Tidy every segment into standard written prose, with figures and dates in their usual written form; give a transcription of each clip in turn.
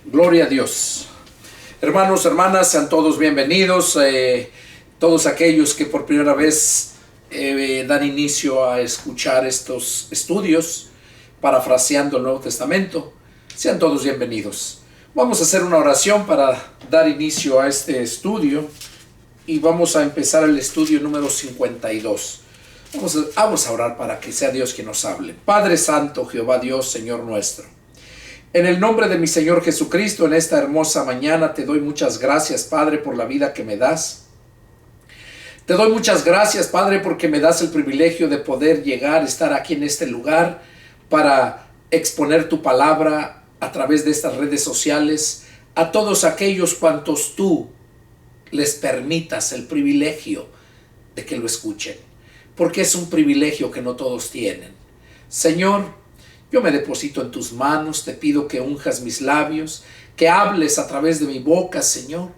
Gloria a Dios. Hermanos, hermanas, sean todos bienvenidos. Todos aquellos que por primera vez dan inicio a escuchar estos estudios, parafraseando el Nuevo Testamento, sean todos bienvenidos. Vamos a hacer una oración para dar inicio a este estudio y vamos a empezar el estudio número 52. Vamos a orar para que sea Dios quien nos hable. Padre Santo, Jehová Dios, Señor nuestro, en el nombre de mi Señor Jesucristo, en esta hermosa mañana te doy muchas gracias, Padre, por la vida que me das. Te doy muchas gracias, Padre, porque me das el privilegio de poder llegar, estar aquí en este lugar para exponer tu palabra a través de estas redes sociales a todos aquellos cuantos tú les permitas el privilegio de que lo escuchen, porque es un privilegio que no todos tienen. Señor, yo me deposito en tus manos, te pido que unjas mis labios, que hables a través de mi boca, Señor,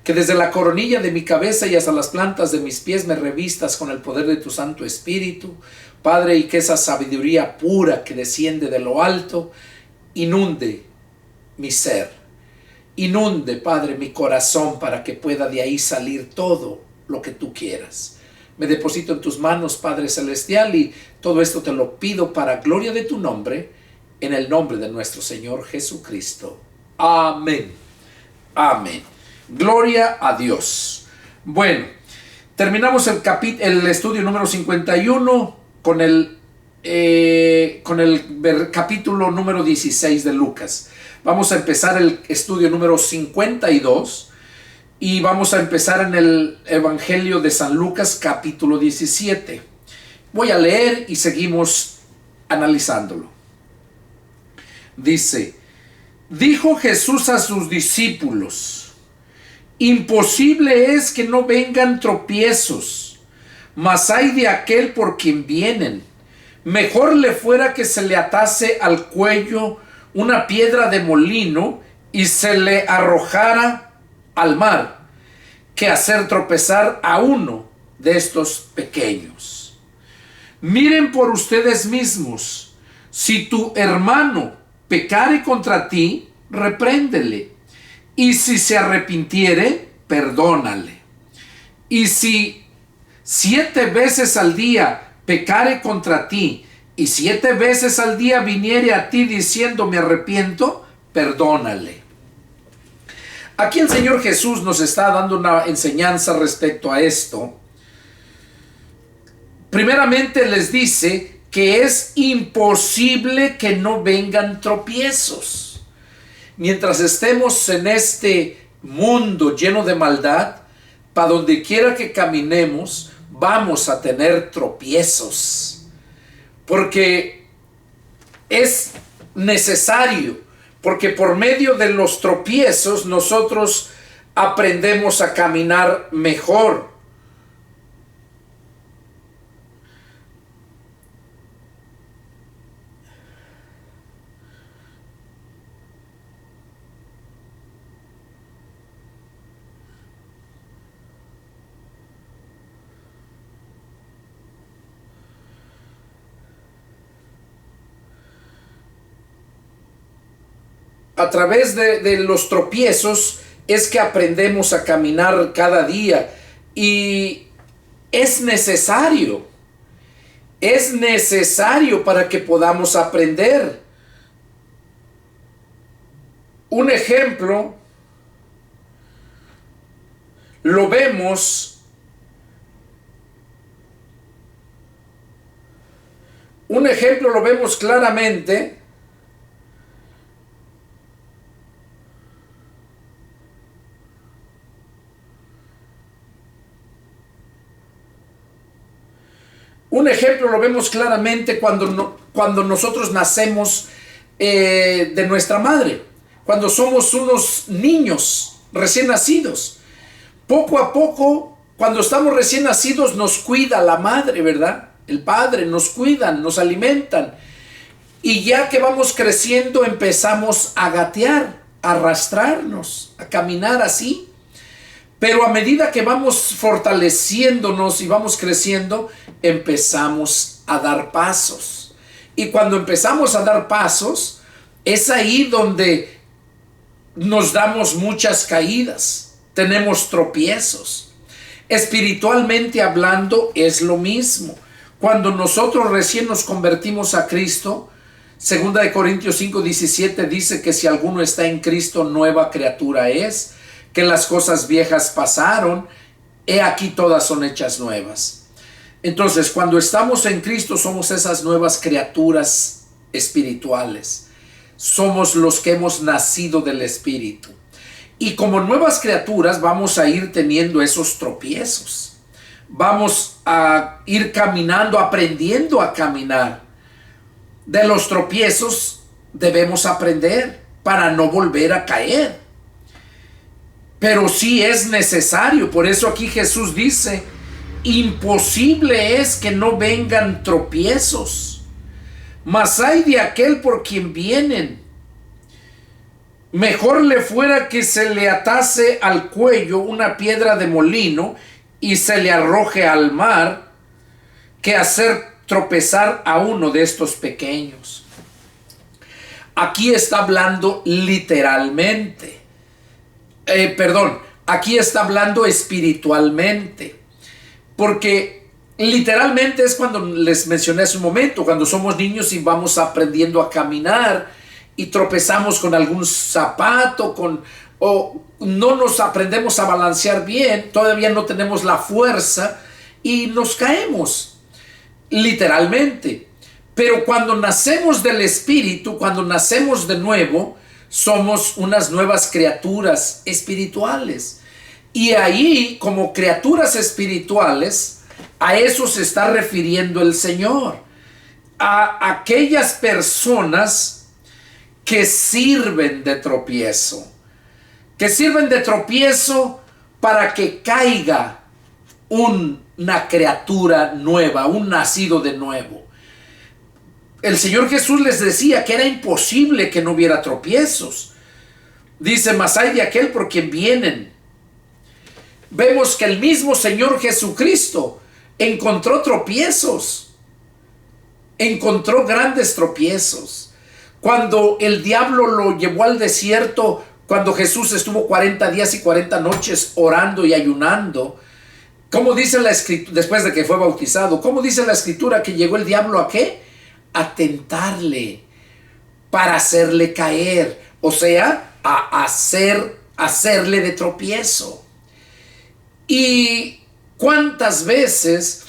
que desde la coronilla de mi cabeza y hasta las plantas de mis pies me revistas con el poder de tu Santo Espíritu, Padre, y que esa sabiduría pura que desciende de lo alto inunde mi ser, inunde, Padre, mi corazón para que pueda de ahí salir todo lo que tú quieras. Me deposito en tus manos, Padre Celestial, y todo esto te lo pido para gloria de tu nombre, en el nombre de nuestro Señor Jesucristo. Amén. Amén. Gloria a Dios. Bueno, terminamos el estudio número 51 con el capítulo número 16 de Lucas. Vamos a empezar el estudio número 52. Y vamos a empezar en el Evangelio de San Lucas, capítulo 17. Voy a leer y seguimos analizándolo. Dice: dijo Jesús a sus discípulos: imposible es que no vengan tropiezos, mas ay de aquel por quien vienen. Mejor le fuera que se le atase al cuello una piedra de molino y se le arrojara al mar, que hacer tropezar a uno de estos pequeños. Miren por ustedes mismos. Si tu hermano pecare contra ti, repréndele, y si se arrepintiere, perdónale. Y si 7 veces al día pecare contra ti, y 7 veces al día viniere a ti diciendo me arrepiento, perdónale. Aquí el Señor Jesús nos está dando una enseñanza respecto a esto. Primeramente les dice que es imposible que no vengan tropiezos. Mientras estemos en este mundo lleno de maldad, para donde quiera que caminemos, vamos a tener tropiezos. Porque es necesario. Porque por medio de los tropiezos nosotros aprendemos a caminar mejor. A través de los tropiezos es que aprendemos a caminar cada día, y es necesario para que podamos aprender. Un ejemplo lo vemos claramente cuando nosotros nacemos de nuestra madre, cuando somos unos niños recién nacidos. Poco a poco, cuando estamos recién nacidos, nos cuida la madre, ¿verdad? El padre, nos cuidan, nos alimentan. Y ya que vamos creciendo, empezamos a gatear, a arrastrarnos, a caminar así. Pero a medida que vamos fortaleciéndonos y vamos creciendo, empezamos a dar pasos. Y cuando empezamos a dar pasos, es ahí donde nos damos muchas caídas, tenemos tropiezos. Espiritualmente hablando es lo mismo. Cuando nosotros recién nos convertimos a Cristo, 2 Corintios 5:17 dice que si alguno está en Cristo, nueva criatura es, que las cosas viejas pasaron, he aquí todas son hechas nuevas. Entonces, cuando estamos en Cristo, somos esas nuevas criaturas espirituales. Somos los que hemos nacido del Espíritu. Y como nuevas criaturas vamos a ir teniendo esos tropiezos. Vamos a ir caminando, aprendiendo a caminar. De los tropiezos debemos aprender para no volver a caer. Pero sí es necesario. Por eso aquí Jesús dice, imposible es que no vengan tropiezos, mas hay de aquel por quien vienen. Mejor le fuera que se le atase al cuello una piedra de molino y se le arroje al mar, que hacer tropezar a uno de estos pequeños. Aquí está hablando literalmente. Aquí está hablando espiritualmente. Porque literalmente es cuando les mencioné hace un momento, cuando somos niños y vamos aprendiendo a caminar y tropezamos con algún zapato, o no nos aprendemos a balancear bien, todavía no tenemos la fuerza y nos caemos, literalmente. Pero cuando nacemos del Espíritu, cuando nacemos de nuevo, somos unas nuevas criaturas espirituales. Y ahí, como criaturas espirituales, a eso se está refiriendo el Señor. A aquellas personas que sirven de tropiezo. Que sirven de tropiezo para que caiga una criatura nueva, un nacido de nuevo. El Señor Jesús les decía que era imposible que no hubiera tropiezos. Dice, mas hay de aquel por quien vienen. Vemos que el mismo Señor Jesucristo encontró tropiezos. Encontró grandes tropiezos. Cuando el diablo lo llevó al desierto, cuando Jesús estuvo 40 días y 40 noches orando y ayunando, ¿cómo dice la Escritura, después de que fue bautizado? ¿Cómo dice la Escritura que llegó el diablo a qué? A tentarle, para hacerle caer, o sea, a hacerle de tropiezo. Y cuántas veces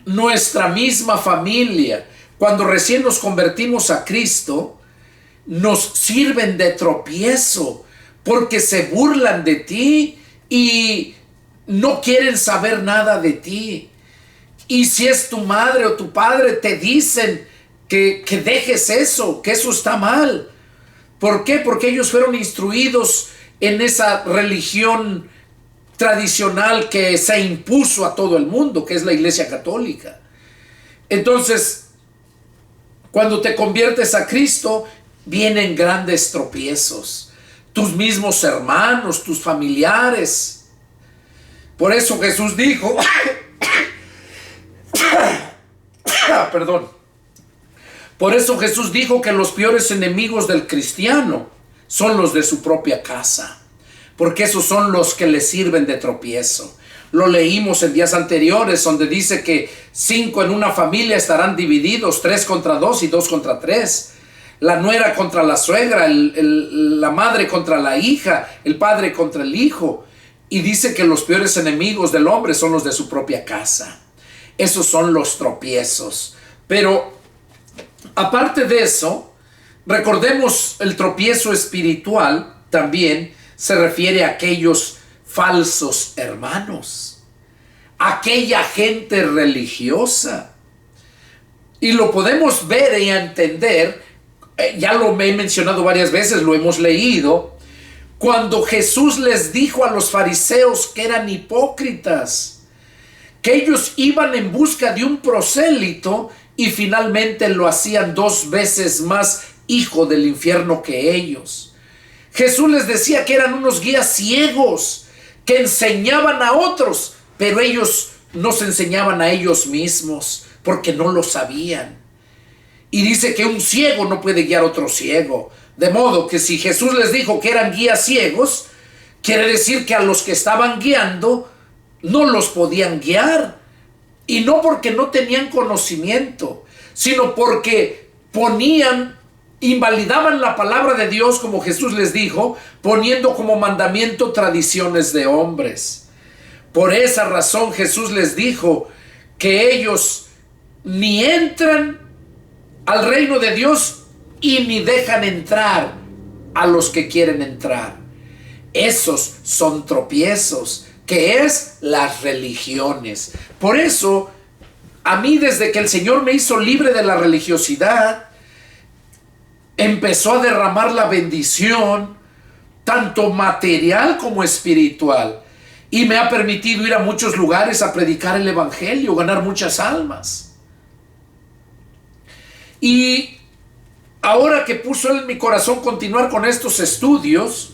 nuestra misma familia, cuando recién nos convertimos a Cristo, nos sirven de tropiezo porque se burlan de ti y no quieren saber nada de ti. Y si es tu madre o tu padre, te dicen que dejes eso, que eso está mal. ¿Por qué? Porque ellos fueron instruidos en esa religión tradicional que se impuso a todo el mundo, que es la Iglesia Católica. Entonces, cuando te conviertes a Cristo, vienen grandes tropiezos. Tus mismos hermanos, tus familiares. Por eso Jesús dijo, Por eso Jesús dijo que los peores enemigos del cristiano son los de su propia casa, porque esos son los que le sirven de tropiezo. Lo leímos en días anteriores, donde dice que 5 en una familia estarán divididos, 3 contra 2 y 2 contra 3. La nuera contra la suegra, la madre contra la hija, el padre contra el hijo. Y dice que los peores enemigos del hombre son los de su propia casa. Esos son los tropiezos. Pero aparte de eso, recordemos el tropiezo espiritual también se refiere a aquellos falsos hermanos, aquella gente religiosa. Y lo podemos ver y entender, ya lo he mencionado varias veces, lo hemos leído, cuando Jesús les dijo a los fariseos que eran hipócritas, que ellos iban en busca de un prosélito y finalmente lo hacían 2 veces más hijo del infierno que ellos. Jesús les decía que eran unos guías ciegos que enseñaban a otros, pero ellos no se enseñaban a ellos mismos porque no lo sabían. Y dice que un ciego no puede guiar a otro ciego, De modo que si Jesús les dijo que eran guías ciegos, quiere decir que a los que estaban guiando no los podían guiar. Y no porque no tenían conocimiento, sino porque invalidaban la palabra de Dios, como Jesús les dijo, poniendo como mandamiento tradiciones de hombres. Por esa razón Jesús les dijo que ellos ni entran al reino de Dios y ni dejan entrar a los que quieren entrar. Esos son tropiezos, que es las religiones. Por eso, a mí, desde que el Señor me hizo libre de la religiosidad, empezó a derramar la bendición, tanto material como espiritual. Y me ha permitido ir a muchos lugares a predicar el evangelio, ganar muchas almas. Y ahora que puso Él en mi corazón continuar con estos estudios,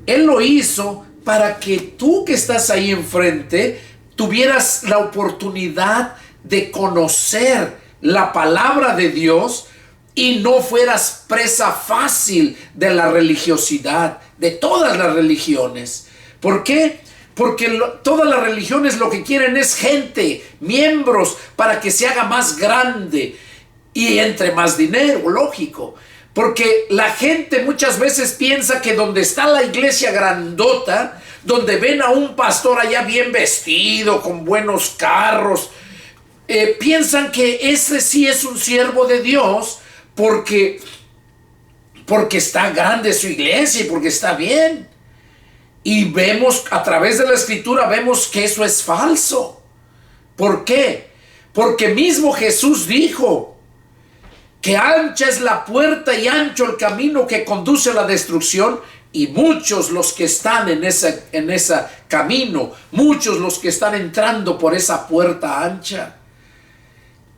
Él lo hizo para que tú que estás ahí enfrente tuvieras la oportunidad de conocer la palabra de Dios y no fueras presa fácil de la religiosidad, de todas las religiones. ¿Por qué? Porque todas las religiones lo que quieren es gente, miembros, para que se haga más grande y entre más dinero, lógico. Porque la gente muchas veces piensa que donde está la iglesia grandota, donde ven a un pastor allá bien vestido, con buenos carros, piensan que ese sí es un siervo de Dios porque está grande su iglesia y porque está bien. Y vemos a través de la escritura, vemos que eso es falso. ¿Por qué? Porque mismo Jesús dijo que ancha es la puerta y ancho el camino que conduce a la destrucción, y muchos los que están en ese camino, muchos los que están entrando por esa puerta ancha.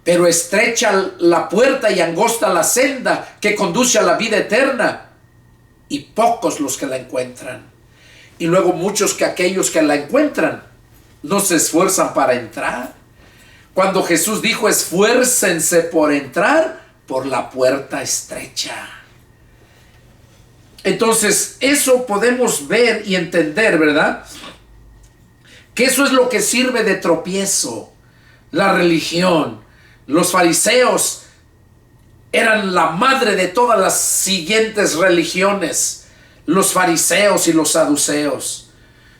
Pero estrecha la puerta y angosta la senda que conduce a la vida eterna, y pocos los que la encuentran. Y luego muchos que aquellos que la encuentran no se esfuerzan para entrar. Cuando Jesús dijo esfuércense por entrar por la puerta estrecha. Entonces eso podemos ver y entender, ¿verdad? Que eso es lo que sirve de tropiezo, la religión. Los fariseos eran la madre de todas las siguientes religiones. Los fariseos y los saduceos.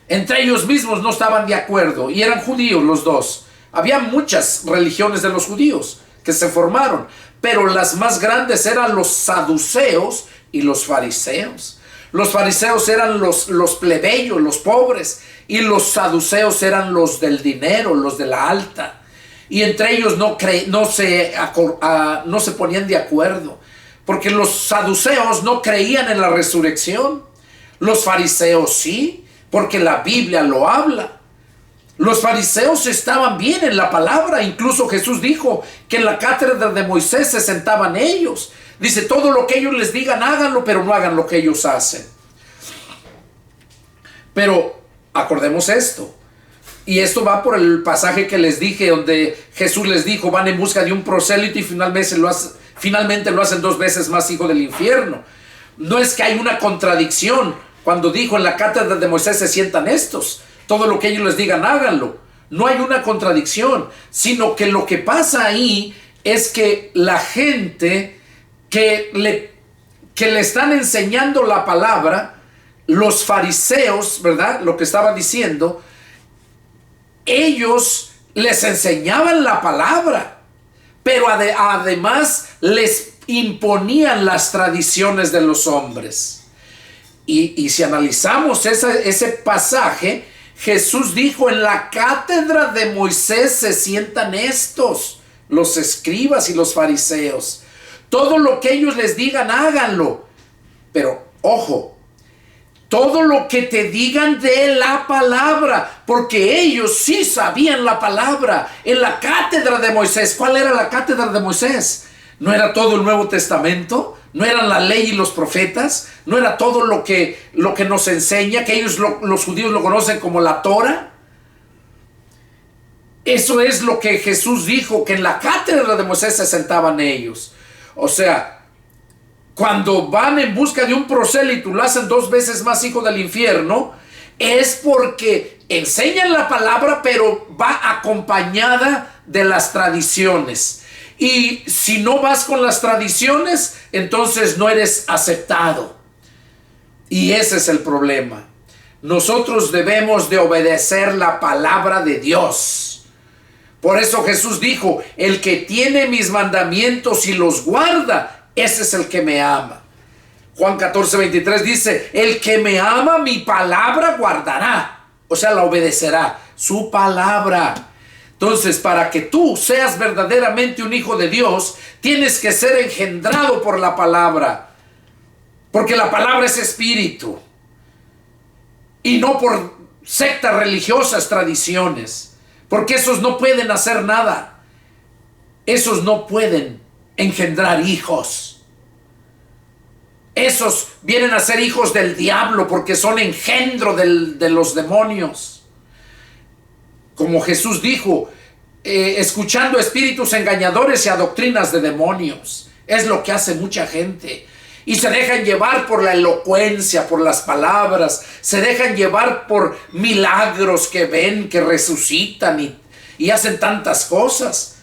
Entre ellos mismos no estaban de acuerdo y eran judíos los dos. Había muchas religiones de los judíos que se formaron, pero las más grandes eran los saduceos y los fariseos. Los fariseos eran los plebeyos, los pobres, y los saduceos eran los del dinero, los de la alta. Y entre ellos no se ponían de acuerdo, porque los saduceos no creían en la resurrección. Los fariseos sí, porque la Biblia lo habla. Los fariseos estaban bien en la palabra. Incluso Jesús dijo que en la cátedra de Moisés se sentaban ellos. Dice, todo lo que ellos les digan, háganlo, pero no hagan lo que ellos hacen. Pero acordemos esto. Y esto va por el pasaje que les dije, donde Jesús les dijo, van en busca de un prosélito y finalmente lo hacen 2 veces más hijo del infierno. No es que hay una contradicción cuando dijo en la cátedra de Moisés se sientan estos. Todo lo que ellos les digan, háganlo. No hay una contradicción, sino que lo que pasa ahí es que la gente que le están enseñando la palabra, los fariseos, ¿verdad? Lo que estaba diciendo, ellos les enseñaban la palabra, pero además les imponían las tradiciones de los hombres. Y si analizamos ese pasaje, Jesús dijo, en la cátedra de Moisés se sientan estos, los escribas y los fariseos. Todo lo que ellos les digan, háganlo. Pero, ojo, todo lo que te digan de la palabra, porque ellos sí sabían la palabra. En la cátedra de Moisés, ¿cuál era la cátedra de Moisés? ¿No era todo el Nuevo Testamento? ¿No eran la ley y los profetas? ¿No era todo lo que nos enseña, que ellos los judíos lo conocen como la Torah? Eso es lo que Jesús dijo, que en la cátedra de Moisés se sentaban ellos. O sea, cuando van en busca de un prosélito, lo hacen 2 veces más hijo del infierno, es porque enseñan la palabra, pero va acompañada de las tradiciones. Y si no vas con las tradiciones, entonces no eres aceptado. Y ese es el problema. Nosotros debemos de obedecer la palabra de Dios. Por eso Jesús dijo, el que tiene mis mandamientos y los guarda, ese es el que me ama. Juan 14:23 dice, el que me ama, mi palabra guardará. O sea, la obedecerá, su palabra. Entonces, para que tú seas verdaderamente un hijo de Dios, tienes que ser engendrado por la palabra. Porque la palabra es espíritu. Y no por sectas religiosas, tradiciones. Porque esos no pueden hacer nada. Esos no pueden engendrar hijos. Esos vienen a ser hijos del diablo porque son engendro de los demonios. Como Jesús dijo, escuchando espíritus engañadores y a doctrinas de demonios. Es lo que hace mucha gente. Y se dejan llevar por la elocuencia, por las palabras. Se dejan llevar por milagros que ven, que resucitan y hacen tantas cosas.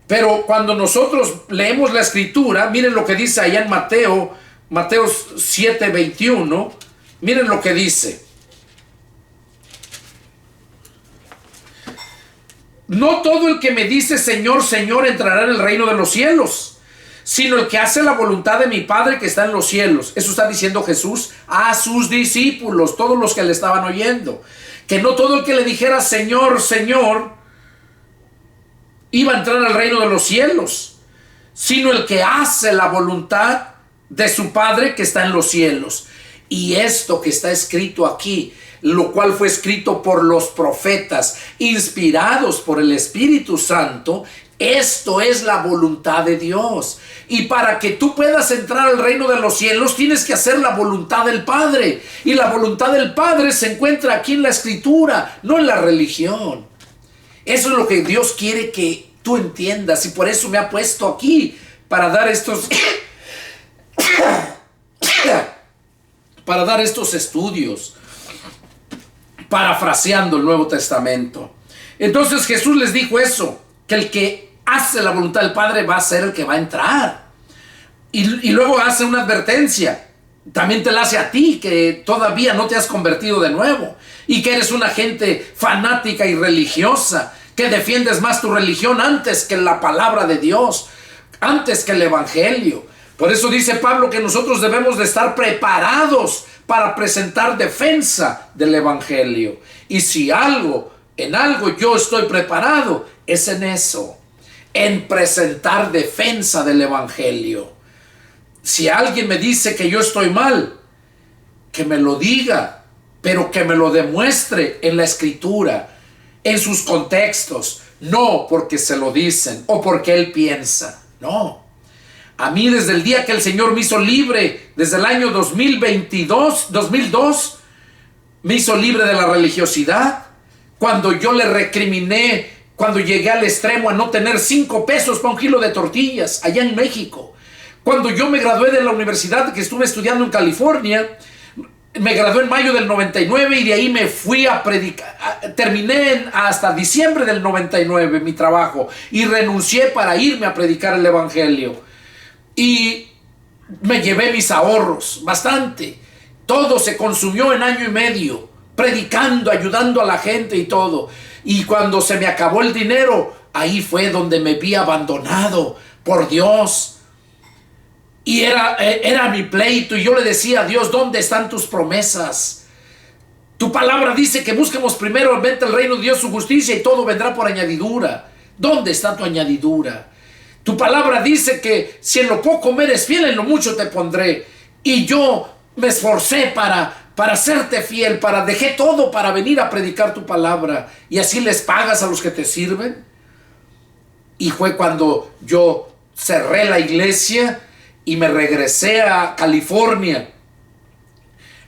Pero cuando nosotros leemos la escritura, miren lo que dice allá en Mateo 7:21, miren lo que dice. No todo el que me dice Señor, Señor entrará en el reino de los cielos, sino el que hace la voluntad de mi Padre que está en los cielos. Eso está diciendo Jesús a sus discípulos, todos los que le estaban oyendo. Que no todo el que le dijera Señor, Señor, iba a entrar al reino de los cielos, sino el que hace la voluntad de su Padre que está en los cielos. Y esto que está escrito aquí, lo cual fue escrito por los profetas, inspirados por el Espíritu Santo, esto es la voluntad de Dios. Y para que tú puedas entrar al reino de los cielos, tienes que hacer la voluntad del Padre. Y la voluntad del Padre se encuentra aquí en la Escritura, no en la religión. Eso es lo que Dios quiere que tú entiendas. Y por eso me ha puesto aquí para dar estos estudios, parafraseando el Nuevo Testamento. Entonces Jesús les dijo eso, que el que hace la voluntad del Padre va a ser el que va a entrar. Y luego hace una advertencia, también te la hace a ti, que todavía no te has convertido de nuevo, y que eres una gente fanática y religiosa, que defiendes más tu religión antes que la palabra de Dios, antes que el Evangelio. Por eso dice Pablo que nosotros debemos de estar preparados para presentar defensa del Evangelio. Y si en algo yo estoy preparado, es en eso, en presentar defensa del Evangelio. Si alguien me dice que yo estoy mal, que me lo diga, pero que me lo demuestre en la Escritura, en sus contextos, no porque se lo dicen o porque él piensa, no. A mí desde el día que el Señor me hizo libre, desde el año 2002, me hizo libre de la religiosidad. Cuando yo le recriminé, cuando llegué al extremo a no tener 5 pesos para un kilo de tortillas allá en México. Cuando yo me gradué de la universidad que estuve estudiando en California, me gradué en mayo del 99 y de ahí me fui a predicar. Terminé hasta diciembre del 99 mi trabajo y renuncié para irme a predicar el Evangelio. Y me llevé mis ahorros, bastante. Todo se consumió en año y medio, predicando, ayudando a la gente y todo. Y cuando se me acabó el dinero, ahí fue donde me vi abandonado por Dios. Y era mi pleito. Y yo le decía a Dios, ¿dónde están tus promesas? Tu palabra dice que busquemos primeramente el reino de Dios, su justicia, y todo vendrá por añadidura. ¿Dónde está tu añadidura? Tu palabra dice que si en lo poco me eres fiel, en lo mucho te pondré. Y yo me esforcé para serte fiel, dejé todo para venir a predicar tu palabra. Y así les pagas a los que te sirven. Y fue cuando yo cerré la iglesia y me regresé a California.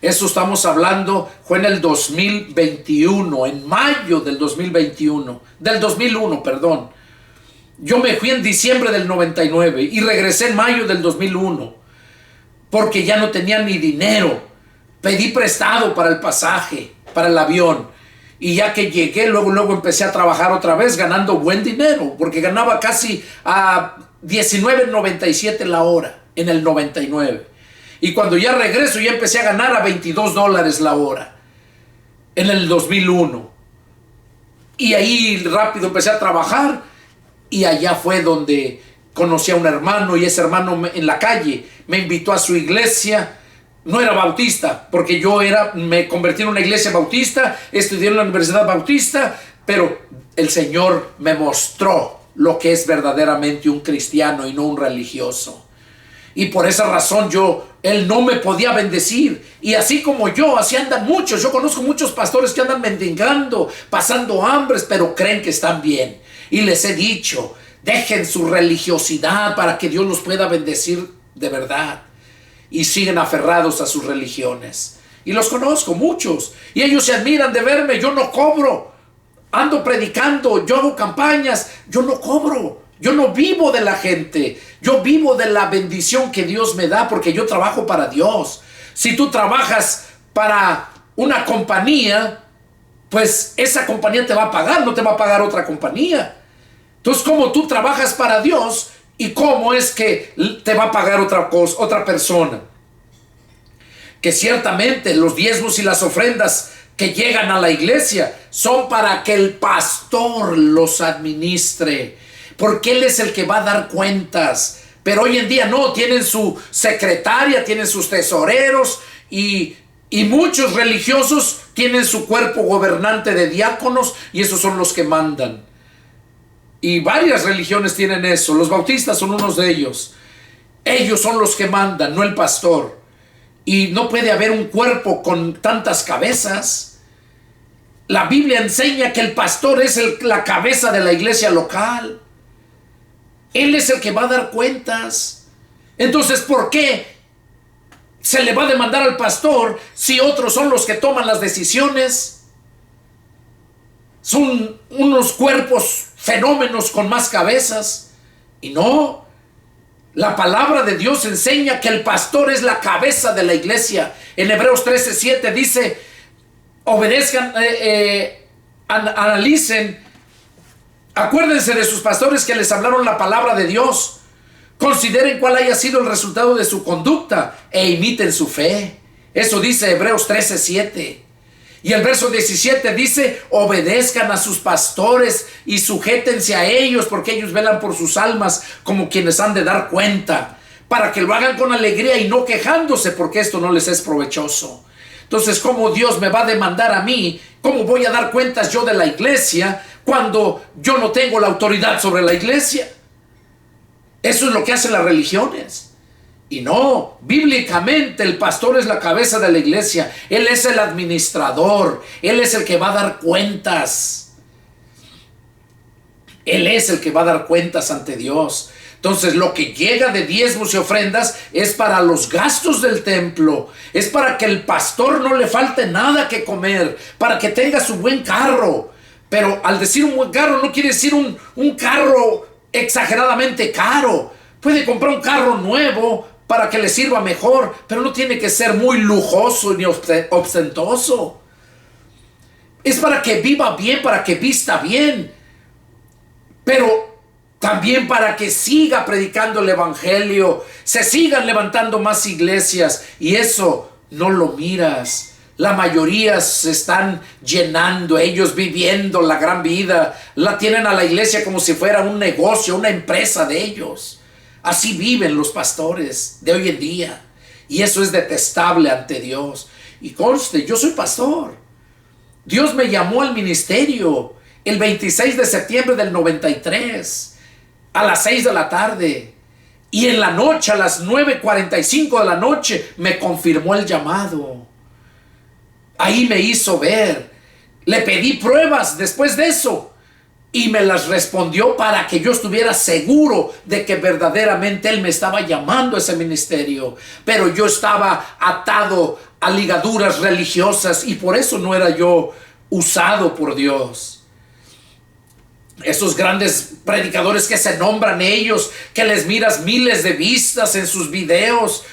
Eso estamos hablando, fue en el 2021, en mayo del 2001, perdón. Yo me fui en diciembre del 99 y regresé en mayo del 2001. porque ya no tenía ni dinero. Pedí prestado para el pasaje, para el avión. Y ya que llegué, luego empecé a trabajar otra vez ganando buen dinero, porque ganaba casi a 19.97 la hora en el 99. Y cuando ya regreso, ya empecé a ganar a $22 la hora en el 2001. Y ahí rápido empecé a trabajar, y allá fue donde conocí a un hermano, y ese hermano en la calle me invitó a su iglesia. No era bautista, porque me convertí en una iglesia bautista, estudié en la Universidad Bautista, pero el Señor me mostró lo que es verdaderamente un cristiano y no un religioso. Y por esa razón Él no me podía bendecir. Y así como yo, así andan muchos. Yo conozco muchos pastores que andan mendigando, pasando hambres, pero creen que están bien. Y les he dicho, dejen su religiosidad para que Dios los pueda bendecir de verdad. Y siguen aferrados a sus religiones. Y los conozco muchos. Y ellos se admiran de verme. Yo no cobro. Ando predicando. Yo hago campañas. Yo no cobro. Yo no vivo de la gente. Yo vivo de la bendición que Dios me da, porque yo trabajo para Dios. Si tú trabajas para una compañía, pues esa compañía te va a pagar. No te va a pagar otra compañía. Entonces, ¿cómo tú trabajas para Dios? ¿Y cómo es que te va a pagar otra persona? Que ciertamente los diezmos y las ofrendas que llegan a la iglesia son para que el pastor los administre, porque él es el que va a dar cuentas. Pero hoy en día no, tienen su secretaria, tienen sus tesoreros, y muchos religiosos tienen su cuerpo gobernante de diáconos, y esos son los que mandan. Y varias religiones tienen eso. Los bautistas son unos de ellos. Ellos son los que mandan, no el pastor. Y no puede haber un cuerpo con tantas cabezas. La Biblia enseña que el pastor es la cabeza de la iglesia local. Él es el que va a dar cuentas. Entonces, ¿por qué se le va a demandar al pastor si otros son los que toman las decisiones? Son unos cuerpos fenómenos con más cabezas. Y no, la palabra de Dios enseña que el pastor es la cabeza de la iglesia. En Hebreos 13:7 dice, obedezcan, analicen, acuérdense de sus pastores que les hablaron la palabra de Dios. Consideren cuál haya sido el resultado de su conducta e imiten su fe. Eso dice Hebreos 13:7. Y el verso 17 dice, obedezcan a sus pastores y sujétense a ellos, porque ellos velan por sus almas como quienes han de dar cuenta, para que lo hagan con alegría y no quejándose, porque esto no les es provechoso. Entonces, ¿cómo Dios me va a demandar a mí? ¿Cómo voy a dar cuentas yo de la iglesia cuando yo no tengo la autoridad sobre la iglesia? Eso es lo que hacen las religiones. Y no, bíblicamente el pastor es la cabeza de la iglesia. Él es el administrador. Él es el que va a dar cuentas. Él es el que va a dar cuentas ante Dios. Entonces, lo que llega de diezmos y ofrendas es para los gastos del templo. Es para que el pastor no le falte nada que comer, para que tenga su buen carro. Pero al decir un buen carro no quiere decir un carro exageradamente caro. Puede comprar un carro nuevo para que le sirva mejor, pero no tiene que ser muy lujoso ni ostentoso. Es para que viva bien, para que vista bien, pero también para que siga predicando el evangelio, se sigan levantando más iglesias, y eso no lo miras. La mayoría se están llenando, ellos viviendo la gran vida, la tienen a la iglesia como si fuera un negocio, una empresa de ellos. Así viven los pastores de hoy en día, y eso es detestable ante Dios. Y conste, yo soy pastor. Dios me llamó al ministerio el 26 de septiembre del 93 a las 6 de la tarde, y en la noche a las 9:45 de la noche me confirmó el llamado. Ahí me hizo ver. Le pedí pruebas después de eso, y me las respondió para que yo estuviera seguro de que verdaderamente Él me estaba llamando a ese ministerio. Pero yo estaba atado a ligaduras religiosas, y por eso no era yo usado por Dios. Esos grandes predicadores que se nombran ellos, que les miras miles de vistas en sus videos,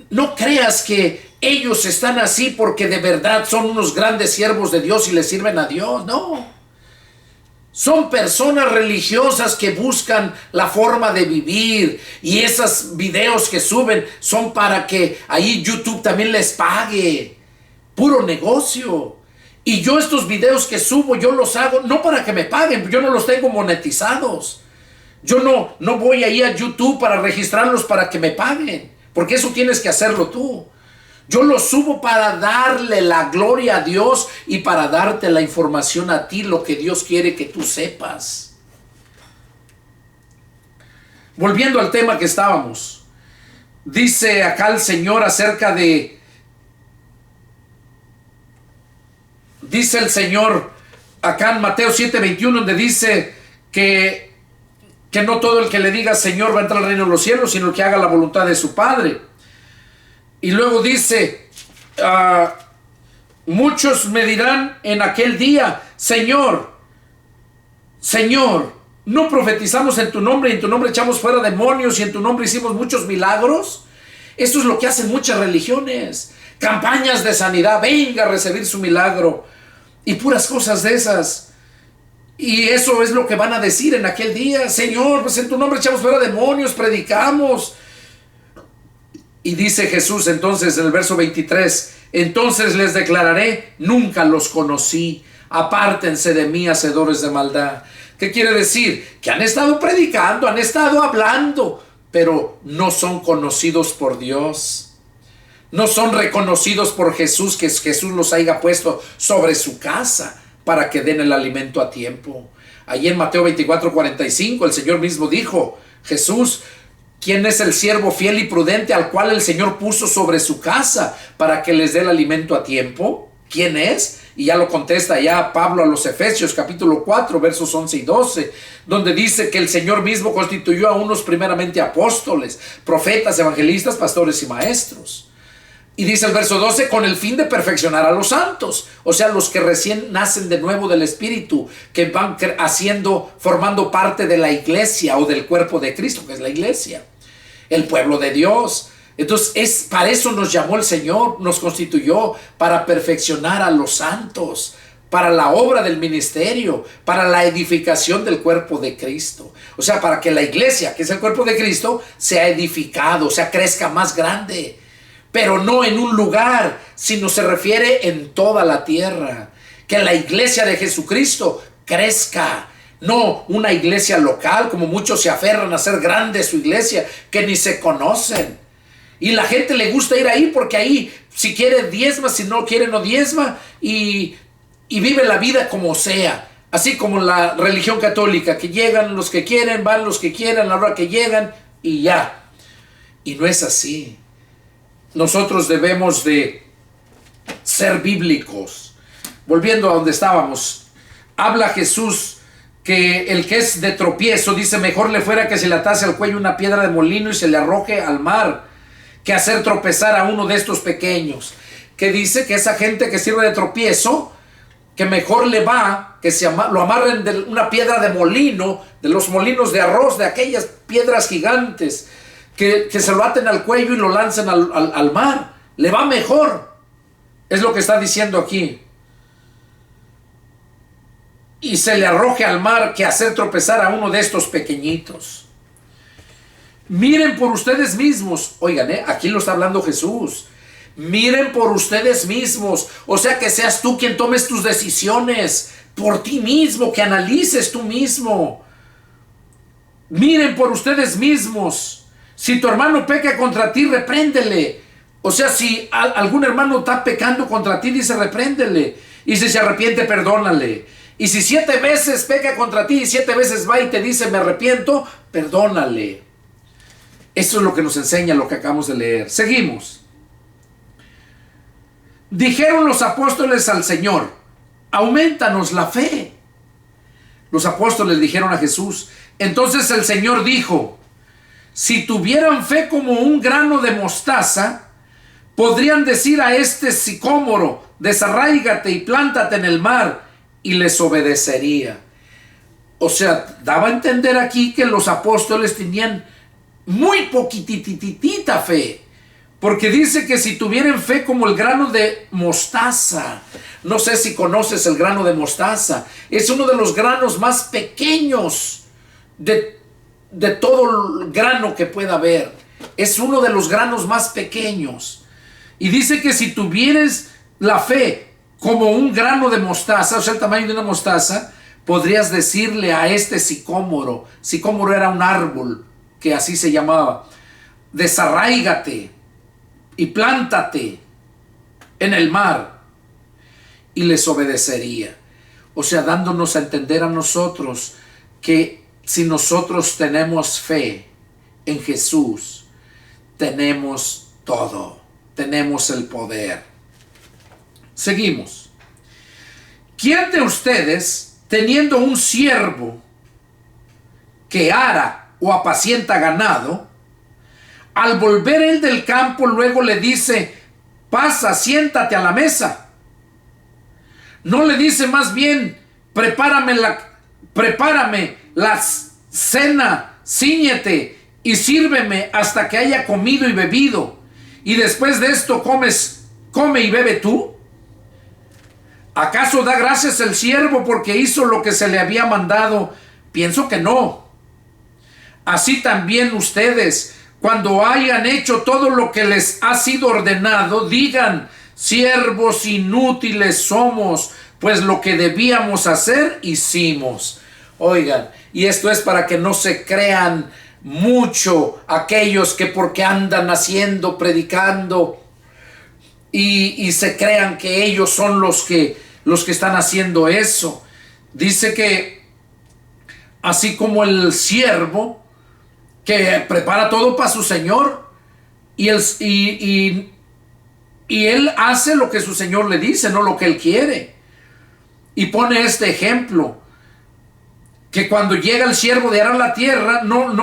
no creas que ellos están así porque de verdad son unos grandes siervos de Dios y le sirven a Dios. No. Son personas religiosas que buscan la forma de vivir, y esos videos que suben son para que ahí YouTube también les pague. Puro negocio. Y yo estos videos que subo, yo los hago no para que me paguen, yo no los tengo monetizados. Yo no voy ahí a YouTube para registrarlos para que me paguen, porque eso tienes que hacerlo tú. Yo los subo para darle la gloria a Dios y para darte la información a ti, lo que Dios quiere que tú sepas. Volviendo al tema que estábamos, dice acá el Señor acerca de... Dice el Señor acá en Mateo 7:21, donde dice que no todo el que le diga Señor va a entrar al reino de los cielos, sino el que haga la voluntad de su Padre. Y luego dice, muchos me dirán en aquel día, Señor, Señor, ¿no profetizamos en tu nombre y en tu nombre echamos fuera demonios y en tu nombre hicimos muchos milagros? Esto es lo que hacen muchas religiones. Campañas de sanidad, venga a recibir su milagro y puras cosas de esas. Y eso es lo que van a decir en aquel día. Señor, pues en tu nombre echamos fuera demonios, predicamos. Y dice Jesús entonces en el verso 23, entonces les declararé, nunca los conocí, apártense de mí, hacedores de maldad. ¿Qué quiere decir? Que han estado predicando, han estado hablando, pero no son conocidos por Dios. No son reconocidos por Jesús, que Jesús los haya puesto sobre su casa para que den el alimento a tiempo. Allí en Mateo 24:45 el Señor mismo dijo, Jesús, ¿quién es el siervo fiel y prudente al cual el Señor puso sobre su casa para que les dé el alimento a tiempo? ¿Quién es? Y ya lo contesta ya Pablo a los Efesios capítulo 4 versos 11 y 12, donde dice que el Señor mismo constituyó a unos primeramente apóstoles, profetas, evangelistas, pastores y maestros. Y dice el verso 12, con el fin de perfeccionar a los santos, o sea, los que recién nacen de nuevo del Espíritu, que van formando parte de la iglesia o del cuerpo de Cristo, que es la iglesia, el pueblo de Dios. Entonces, para eso nos llamó el Señor, nos constituyó para perfeccionar a los santos, para la obra del ministerio, para la edificación del cuerpo de Cristo. O sea, para que la iglesia, que es el cuerpo de Cristo, sea edificado, o sea, crezca más grande. Pero no en un lugar, sino se refiere en toda la tierra. Que la iglesia de Jesucristo crezca. No una iglesia local, como muchos se aferran a hacer grande su iglesia, que ni se conocen. Y la gente le gusta ir ahí porque ahí, si quiere diezma, si no quiere no diezma, y vive la vida como sea. Así como la religión católica, que llegan los que quieren, van los que quieran, a la hora que llegan, y ya. Y no es así. Nosotros debemos de ser bíblicos. Volviendo a donde estábamos, habla Jesús que el que es de tropiezo, dice, mejor le fuera que se le atase al cuello una piedra de molino y se le arroje al mar, que hacer tropezar a uno de estos pequeños. Que dice que esa gente que sirve de tropiezo, que mejor le va que lo amarren de una piedra de molino, de los molinos de arroz, de aquellas piedras gigantes, que se lo aten al cuello y lo lancen al mar. Le va mejor. Es lo que está diciendo aquí. Y se le arroje al mar que hacer tropezar a uno de estos pequeñitos. Miren por ustedes mismos. Oigan, aquí lo está hablando Jesús. Miren por ustedes mismos. O sea, que seas tú quien tomes tus decisiones por ti mismo, que analices tú mismo. Miren por ustedes mismos. Si tu hermano peca contra ti, repréndele. O sea, si algún hermano está pecando contra ti, dice repréndele. Y si se arrepiente, perdónale. Y si 7 veces peca contra ti y 7 veces va y te dice me arrepiento, perdónale. Eso es lo que nos enseña lo que acabamos de leer. Seguimos. Dijeron los apóstoles al Señor, aumentanos la fe. Los apóstoles dijeron a Jesús. Entonces el Señor dijo, si tuvieran fe como un grano de mostaza, podrían decir a este sicómoro, desarráigate y plántate en el mar, y les obedecería. O sea, daba a entender aquí que los apóstoles tenían muy poquititita fe, Porque dice que si tuvieran fe como el grano de mostaza, no sé si conoces el grano de mostaza, es uno de los granos más pequeños de todo el grano que pueda haber. Es uno de los granos más pequeños. Y dice que si tuvieras la fe como un grano de mostaza, o sea, el tamaño de una mostaza, podrías decirle a este sicómoro era un árbol, que así se llamaba, desarráigate y plántate en el mar, y les obedecería. O sea, dándonos a entender a nosotros que si nosotros tenemos fe en Jesús, tenemos todo, tenemos el poder. Seguimos. ¿Quién de ustedes, teniendo un siervo que ara o apacienta ganado, al volver él del campo luego le dice: pasa, siéntate a la mesa? No le dice más bien: prepárame la cena, cíñete y sírveme hasta que haya comido y bebido, y después de esto come y bebe tú. ¿Acaso da gracias el siervo porque hizo lo que se le había mandado? Pienso que no. Así también ustedes, cuando hayan hecho todo lo que les ha sido ordenado, digan: siervos inútiles somos, pues lo que debíamos hacer hicimos. Oigan, y esto es para que no se crean mucho aquellos que porque andan haciendo, predicando, y se crean que ellos son los que están haciendo eso. Dice que así como el siervo que prepara todo para su señor, y él hace lo que su señor le dice, no lo que él quiere. Y pone este ejemplo, que cuando llega el siervo de arar la tierra,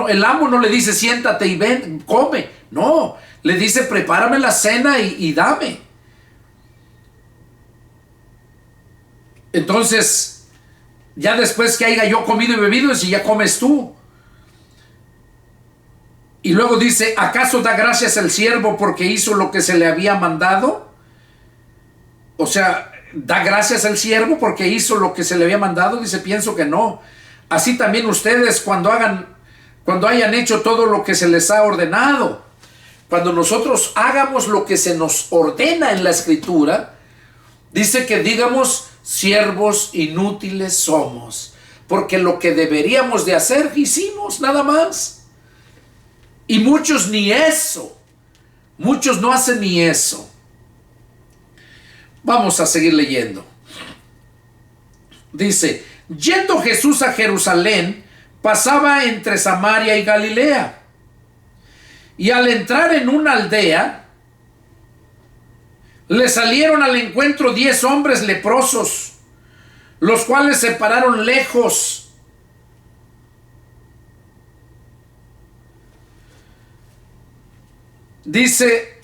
el amo no le dice: siéntate y ven, come. No, le dice: prepárame la cena y dame. Entonces, ya después que haya yo comido y bebido, si ya comes tú. Y luego dice: ¿acaso da gracias el siervo porque hizo lo que se le había mandado? O sea, ¿da gracias el siervo porque hizo lo que se le había mandado? Dice: pienso que no. Así también ustedes, cuando hayan hecho todo lo que se les ha ordenado. Cuando nosotros hagamos lo que se nos ordena en la Escritura, dice que digamos: siervos inútiles somos, porque lo que deberíamos de hacer hicimos, nada más. Y muchos ni eso, muchos no hacen ni eso. Vamos a seguir leyendo. Dice: yendo Jesús a Jerusalén, pasaba entre Samaria y Galilea. Y al entrar en una aldea, le salieron al encuentro 10 hombres leprosos, los cuales se pararon lejos. Dice: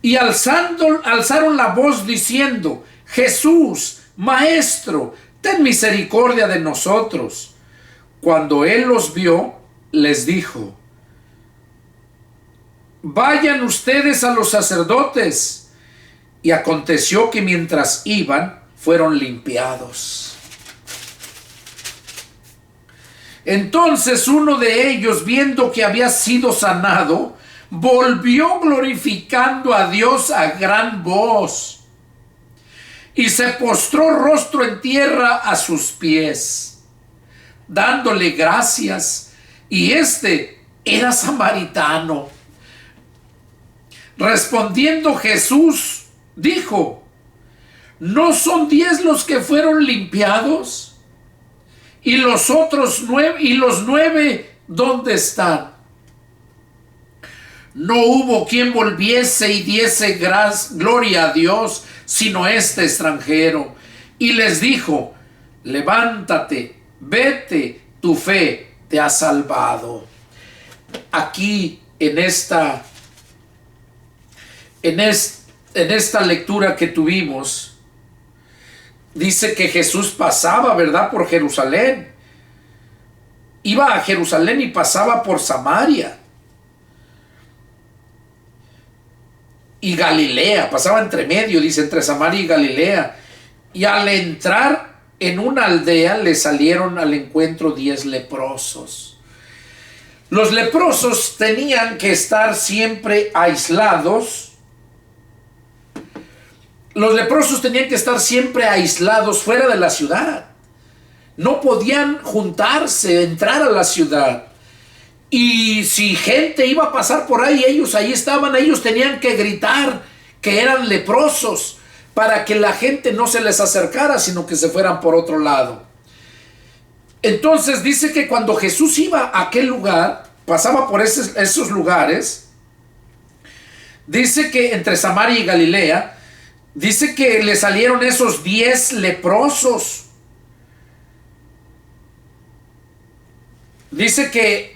y alzaron la voz diciendo: Jesús, Maestro, ten misericordia de nosotros. Cuando él los vio, les dijo: vayan ustedes a los sacerdotes. Y aconteció que mientras iban, fueron limpiados. Entonces uno de ellos, viendo que había sido sanado, volvió glorificando a Dios a gran voz, y se postró rostro en tierra a sus pies, dándole gracias. Y este era samaritano. Respondiendo Jesús, dijo: ¿no son 10 los que fueron limpiados? ¿Y los otros 9? ¿Y los 9 dónde están? No hubo quien volviese y diese gloria a Dios, sino este extranjero. Y les dijo: levántate, vete, tu fe te ha salvado. Aquí en esta lectura que tuvimos, dice que Jesús pasaba, ¿verdad?, por Jerusalén. Iba a Jerusalén y pasaba por Samaria. y Galilea, pasaba entre medio, dice, entre Samaria y Galilea. Y al entrar en una aldea le salieron al encuentro 10 leprosos. Los leprosos tenían que estar siempre aislados. Los leprosos tenían que estar siempre aislados fuera de la ciudad. No podían juntarse, entrar a la ciudad. Y si gente iba a pasar por ahí, ellos ahí estaban, ellos tenían que gritar que eran leprosos para que la gente no se les acercara, sino que se fueran por otro lado. Entonces dice que cuando Jesús iba a aquel lugar, pasaba por esos lugares, dice que entre Samaria y Galilea, dice que le salieron esos 10 leprosos. Dice que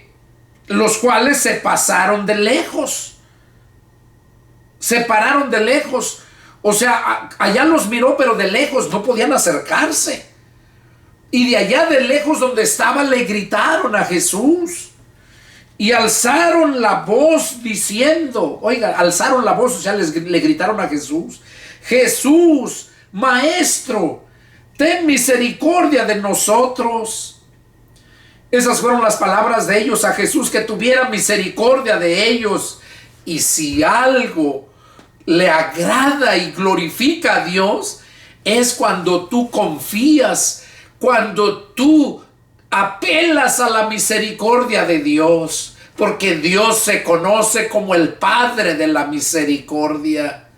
los cuales se pasaron de lejos. Se pararon de lejos. O sea, allá los miró, pero de lejos, no podían acercarse. Y de allá de lejos donde estaba le gritaron a Jesús. Y alzaron la voz diciendo, oiga, alzaron la voz, o sea, le gritaron a Jesús. Jesús, Maestro, ten misericordia de nosotros. Esas fueron las palabras de ellos a Jesús, que tuviera misericordia de ellos. Y si algo le agrada y glorifica a Dios, es cuando tú confías, cuando tú apelas a la misericordia de Dios, porque Dios se conoce como el Padre de la misericordia,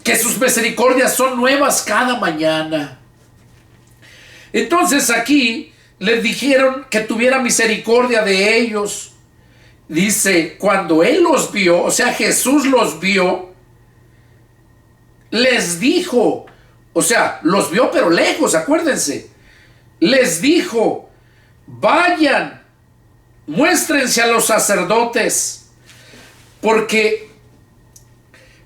que sus misericordias son nuevas cada mañana. Entonces aquí les dijeron que tuviera misericordia de ellos. Dice, cuando Él los vio, o sea, Jesús los vio, les dijo, o sea, los vio pero lejos, acuérdense. Les dijo, vayan, muéstrense a los sacerdotes, porque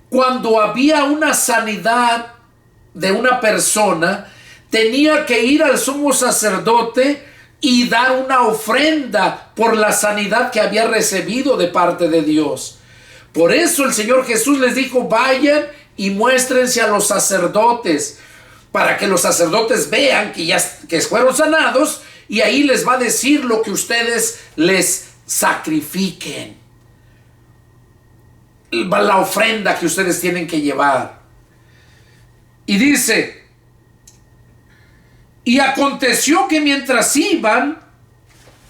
cuando había una sanidad de una persona, tenía que ir al sumo sacerdote y dar una ofrenda por la sanidad que había recibido de parte de Dios. Por eso el Señor Jesús les dijo, vayan y muéstrense a los sacerdotes, para que los sacerdotes vean que fueron sanados, y ahí les va a decir lo que ustedes les sacrifiquen, la ofrenda que ustedes tienen que llevar. Y dice, y aconteció que mientras iban,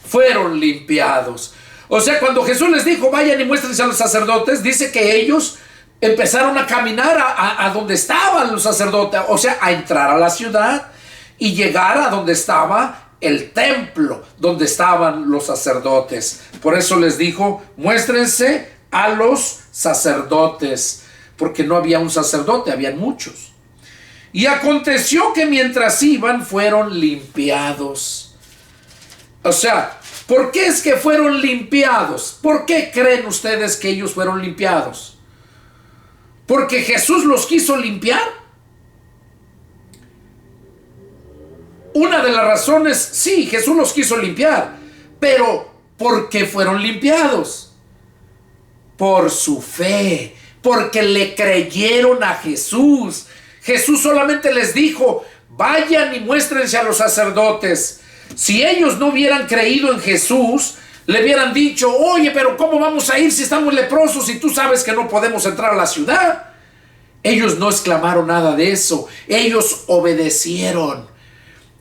fueron limpiados. O sea, cuando Jesús les dijo, vayan y muéstrense a los sacerdotes, dice que ellos empezaron a caminar a donde estaban los sacerdotes, o sea, a entrar a la ciudad y llegar a donde estaba el templo, donde estaban los sacerdotes. Por eso les dijo, muéstrense a los sacerdotes, porque no había un sacerdote, habían muchos. Y aconteció que mientras iban, fueron limpiados. O sea, ¿por qué es que fueron limpiados? ¿Por qué creen ustedes que ellos fueron limpiados? ¿Porque Jesús los quiso limpiar? Una de las razones, sí, Jesús los quiso limpiar, pero ¿por qué fueron limpiados? Por su fe, porque le creyeron a Jesús. Jesús solamente les dijo, vayan y muéstrense a los sacerdotes. Si ellos no hubieran creído en Jesús, le hubieran dicho, oye, pero ¿cómo vamos a ir si estamos leprosos y tú sabes que no podemos entrar a la ciudad? Ellos no exclamaron nada de eso. Ellos obedecieron.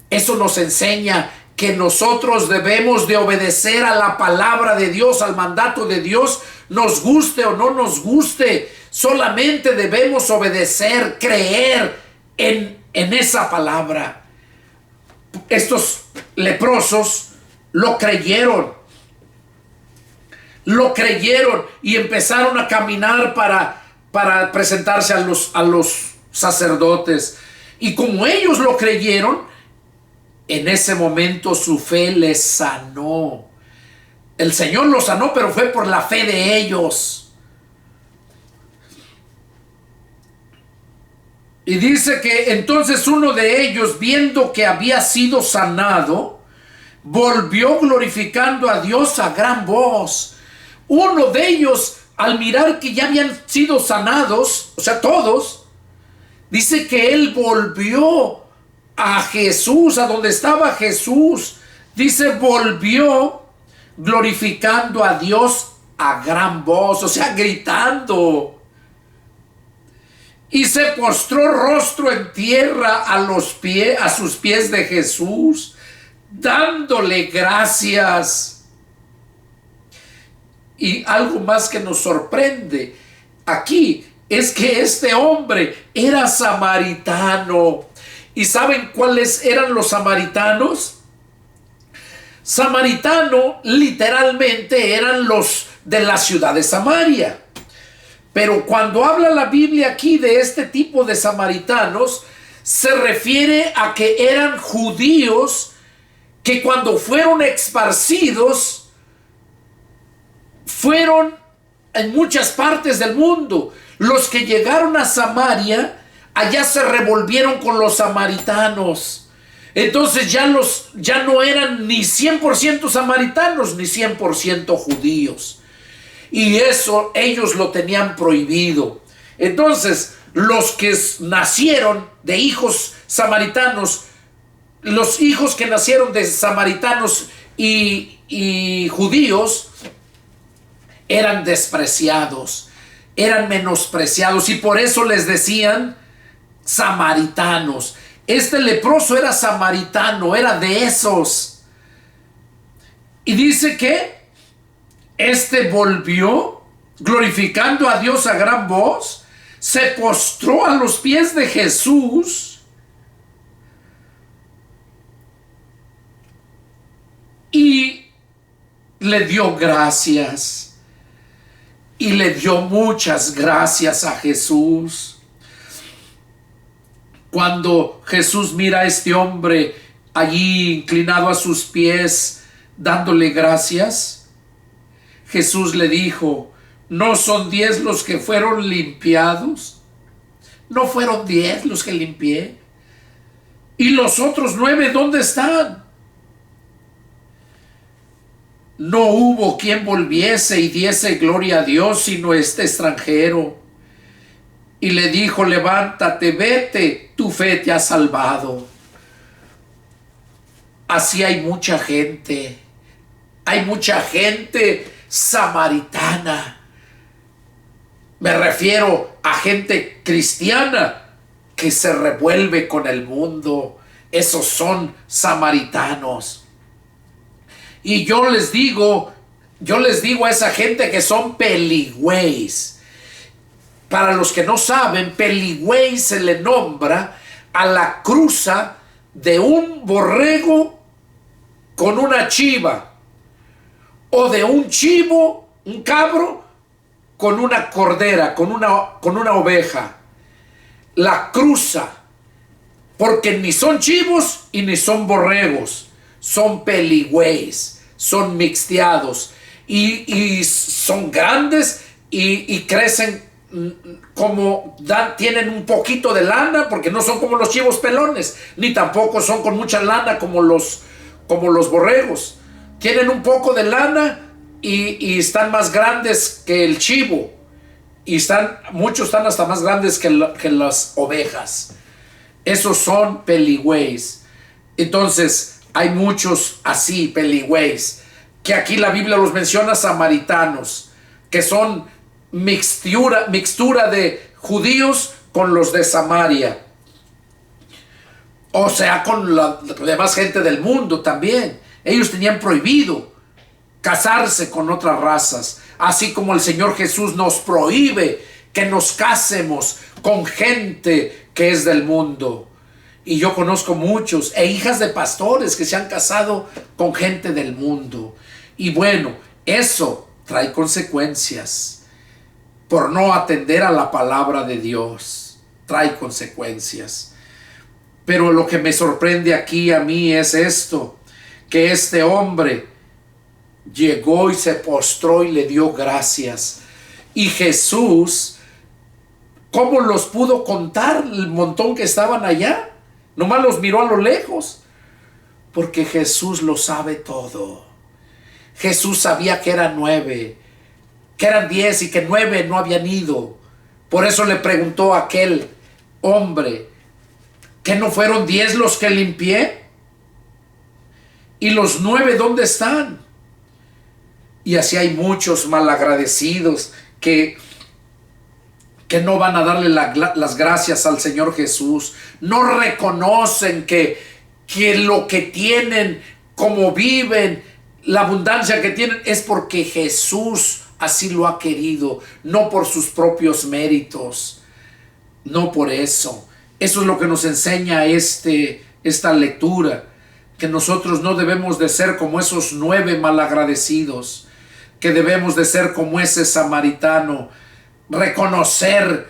Eso nos enseña que nosotros debemos de obedecer a la palabra de Dios, al mandato de Dios, nos guste o no nos guste. Solamente debemos obedecer, creer en esa palabra. Estos leprosos lo creyeron y empezaron a caminar para presentarse a los sacerdotes. Y como ellos lo creyeron, en ese momento su fe les sanó. El Señor los sanó, pero fue por la fe de ellos. Y dice que entonces uno de ellos, viendo que había sido sanado, volvió glorificando a Dios a gran voz. Uno de ellos al mirar que ya habían sido sanados, o sea, todos, dice que él volvió a Jesús, a donde estaba Jesús. Dice, volvió glorificando a Dios a gran voz, o sea, gritando. Y se postró rostro en tierra a sus pies de Jesús, dándole gracias. Y algo más que nos sorprende aquí es que este hombre era samaritano. ¿Y saben cuáles eran los samaritanos? Samaritano literalmente eran los de la ciudad de Samaria. Pero cuando habla la Biblia aquí de este tipo de samaritanos, se refiere a que eran judíos que cuando fueron esparcidos, fueron en muchas partes del mundo. Los que llegaron a Samaria, allá se revolvieron con los samaritanos. Entonces ya no eran ni 100% samaritanos ni 100% judíos. Y eso ellos lo tenían prohibido. Entonces los que nacieron de hijos samaritanos, los hijos que nacieron de samaritanos y judíos, eran despreciados, eran menospreciados, y por eso les decían samaritanos. Este leproso era samaritano, era de esos. Y dice que este volvió glorificando a Dios a gran voz, se postró a los pies de Jesús y le dio gracias. Y le dio muchas gracias a Jesús. Cuando Jesús mira a este hombre allí inclinado a sus pies, dándole gracias, Jesús le dijo, ¿no son 10 los que fueron limpiados? ¿No fueron 10 los que limpié? ¿Y los otros 9 dónde están? No hubo quien volviese y diese gloria a Dios sino este extranjero. Y le dijo, levántate, vete, tu fe te ha salvado. Así hay mucha gente samaritana. Me refiero a gente cristiana que se revuelve con el mundo. Esos son samaritanos. Y yo les digo a esa gente que son peligüeys. Para los que no saben, peligüey se le nombra a la cruza de un borrego con una chiva, o de un chivo, un cabro, con una cordera, con una oveja. La cruza, porque ni son chivos y ni son borregos, son peligüeyes. Son mixteados y son grandes y crecen como tienen un poquito de lana, porque no son como los chivos pelones, ni tampoco son con mucha lana como los borregos. Tienen un poco de lana y están más grandes que el chivo, y muchos están hasta más grandes que las ovejas. Esos son peligüeyes. Entonces hay muchos así, peligüeyes, que aquí la Biblia los menciona samaritanos, que son mixtura de judíos con los de Samaria. O sea, con la demás gente del mundo también. Ellos tenían prohibido casarse con otras razas, así como el Señor Jesús nos prohíbe que nos casemos con gente que es del mundo. Y yo conozco muchos hijas de pastores que se han casado con gente del mundo. Y bueno, eso trae consecuencias por no atender a la palabra de Dios. Trae consecuencias. Pero lo que me sorprende aquí a mí es esto, que este hombre llegó y se postró y le dio gracias. Y Jesús, ¿cómo los pudo contar el montón que estaban allá? Nomás los miró a lo lejos, porque Jesús lo sabe todo. Jesús sabía que eran 9. que eran 10 y que 9 no habían ido. Por eso le preguntó a aquel hombre, ¿que no fueron 10 los que limpié? ¿Y los 9 dónde están? Y así hay muchos malagradecidos que no van a darle las gracias al Señor Jesús. No reconocen que lo que tienen, como viven, la abundancia que tienen, es porque Jesús así lo ha querido, no por sus propios méritos, no por eso. Eso es lo que nos enseña esta lectura, que nosotros no debemos de ser como esos 9 malagradecidos, que debemos de ser como ese samaritano, reconocer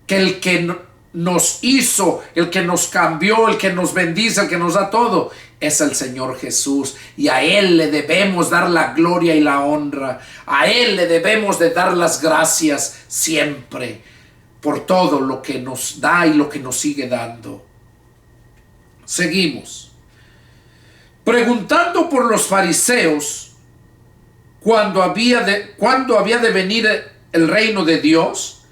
que el que nos hizo, el que nos cambió, el que nos bendice, el que nos da todo, es el Señor Jesús, y a Él le debemos dar la gloria y la honra. A Él le debemos de dar las gracias siempre por todo lo que nos da y lo que nos sigue dando. Seguimos. Preguntando por los fariseos cuándo había de venir el reino de Dios,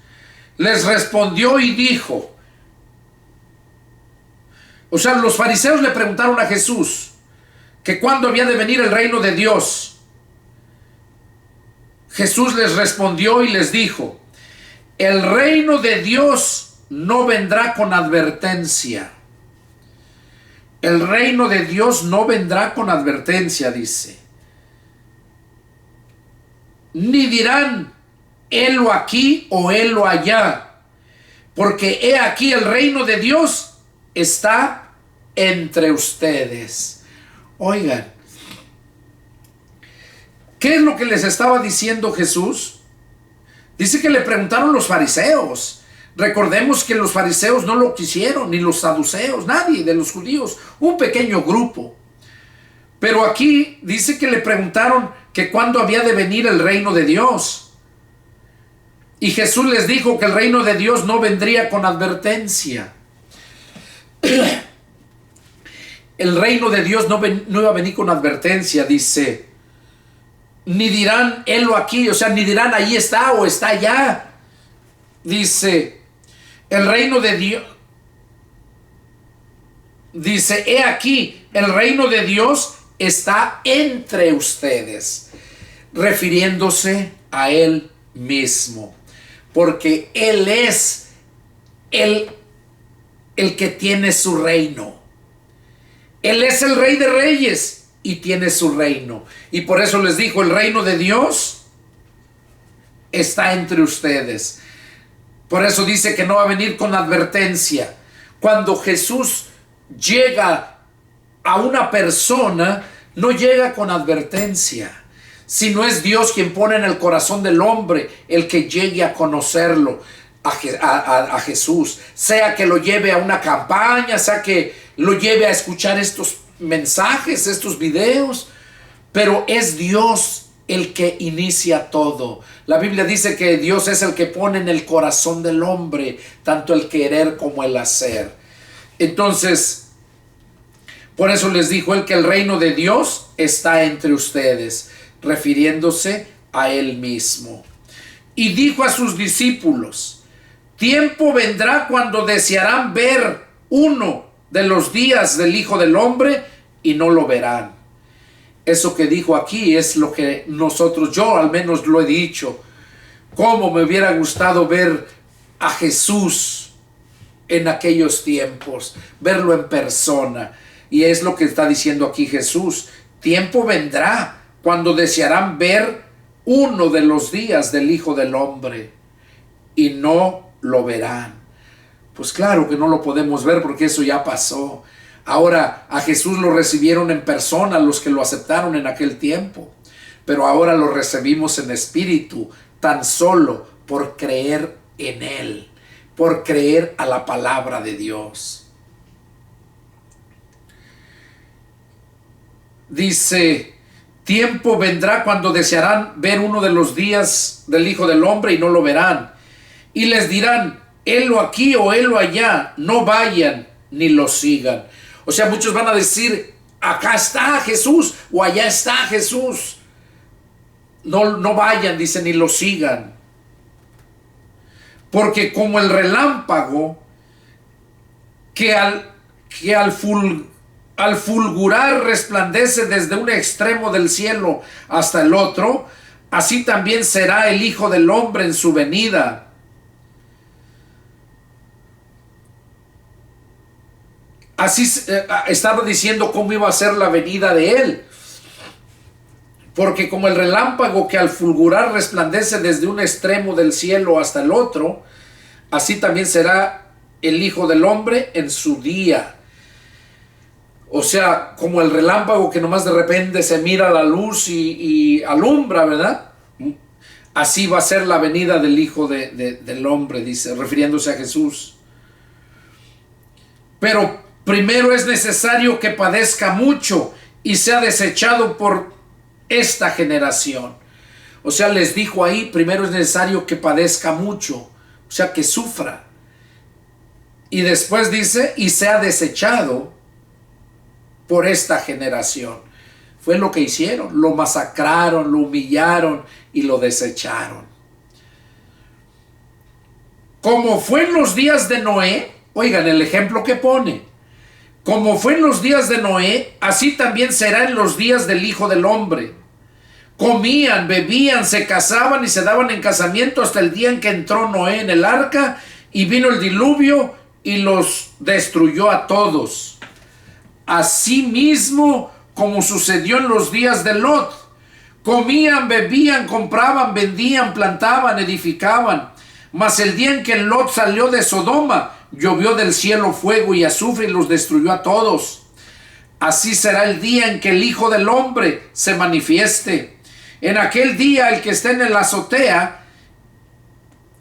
les respondió y dijo, o sea, los fariseos le preguntaron a Jesús que cuándo había de venir el reino de Dios. Jesús les respondió y les dijo, el reino de Dios no vendrá con advertencia. El reino de Dios no vendrá con advertencia, dice. Ni dirán, helo aquí o helo allá, porque he aquí el reino de Dios está entre ustedes. Oigan, ¿qué es lo que les estaba diciendo Jesús? Dice que le preguntaron los fariseos. Recordemos que los fariseos no lo quisieron, ni los saduceos, nadie de los judíos, un pequeño grupo. Pero aquí dice que le preguntaron que cuándo había de venir el reino de Dios. Y Jesús les dijo que el reino de Dios no vendría con advertencia. El reino de Dios no iba a venir con advertencia, dice. Ni dirán, helo aquí, o sea, ni dirán, ahí está o está allá. Dice, el reino de Dios, dice, he aquí, el reino de Dios está entre ustedes, refiriéndose a Él mismo, porque Él es el que tiene su reino. Él es el Rey de Reyes y tiene su reino. Y por eso les dijo, el reino de Dios está entre ustedes. Por eso dice que no va a venir con advertencia. Cuando Jesús llega a una persona, no llega con advertencia, sino es Dios quien pone en el corazón del hombre el que llegue a conocerlo, a Jesús, sea que lo lleve a una campaña, sea que lo lleve a escuchar estos mensajes, estos videos, pero es Dios el que inicia todo. La Biblia dice que Dios es el que pone en el corazón del hombre tanto el querer como el hacer. Entonces, por eso les dijo él que el reino de Dios está entre ustedes, refiriéndose a Él mismo. Y dijo a sus discípulos, tiempo vendrá cuando desearán ver uno de los días del Hijo del Hombre y no lo verán. Eso que dijo aquí es lo que yo al menos lo he dicho. Cómo me hubiera gustado ver a Jesús en aquellos tiempos, verlo en persona. Y es lo que está diciendo aquí Jesús. Tiempo vendrá cuando desearán ver uno de los días del Hijo del Hombre y no lo verán. Pues claro que no lo podemos ver porque eso ya pasó. Ahora a Jesús lo recibieron en persona los que lo aceptaron en aquel tiempo, pero ahora lo recibimos en espíritu, tan solo por creer en Él, por creer a la palabra de Dios. Dice, tiempo vendrá cuando desearán ver uno de los días del Hijo del Hombre y no lo verán. Y les dirán, helo aquí o helo allá, no vayan ni lo sigan. O sea, muchos van a decir, acá está Jesús o allá está Jesús. no vayan, dice, ni lo sigan. Porque como el relámpago que al fulgurar resplandece desde un extremo del cielo hasta el otro, así también será el Hijo del Hombre en su venida. Así estaba diciendo cómo iba a ser la venida de él. Porque como el relámpago que al fulgurar resplandece desde un extremo del cielo hasta el otro, así también será el Hijo del Hombre en su día. O sea, como el relámpago que nomás de repente se mira la luz y alumbra, ¿verdad? Así va a ser la venida del Hijo del Hombre, dice, refiriéndose a Jesús. Pero primero es necesario que padezca mucho y sea desechado por esta generación. O sea, les dijo ahí, primero es necesario que padezca mucho, o sea, que sufra. Y después dice, y sea desechado por esta generación. Fue lo que hicieron, lo masacraron, lo humillaron y lo desecharon. Como fue en los días de Noé, oigan el ejemplo que pone. Como fue en los días de Noé, así también será en los días del Hijo del Hombre. Comían, bebían, se casaban y se daban en casamiento hasta el día en que entró Noé en el arca y vino el diluvio y los destruyó a todos. Asimismo, como sucedió en los días de Lot, comían, bebían, compraban, vendían, plantaban, edificaban. Mas el día en que Lot salió de Sodoma, llovió del cielo fuego y azufre y los destruyó a todos. Así será el día en que el Hijo del Hombre se manifieste. En aquel día el que esté en la azotea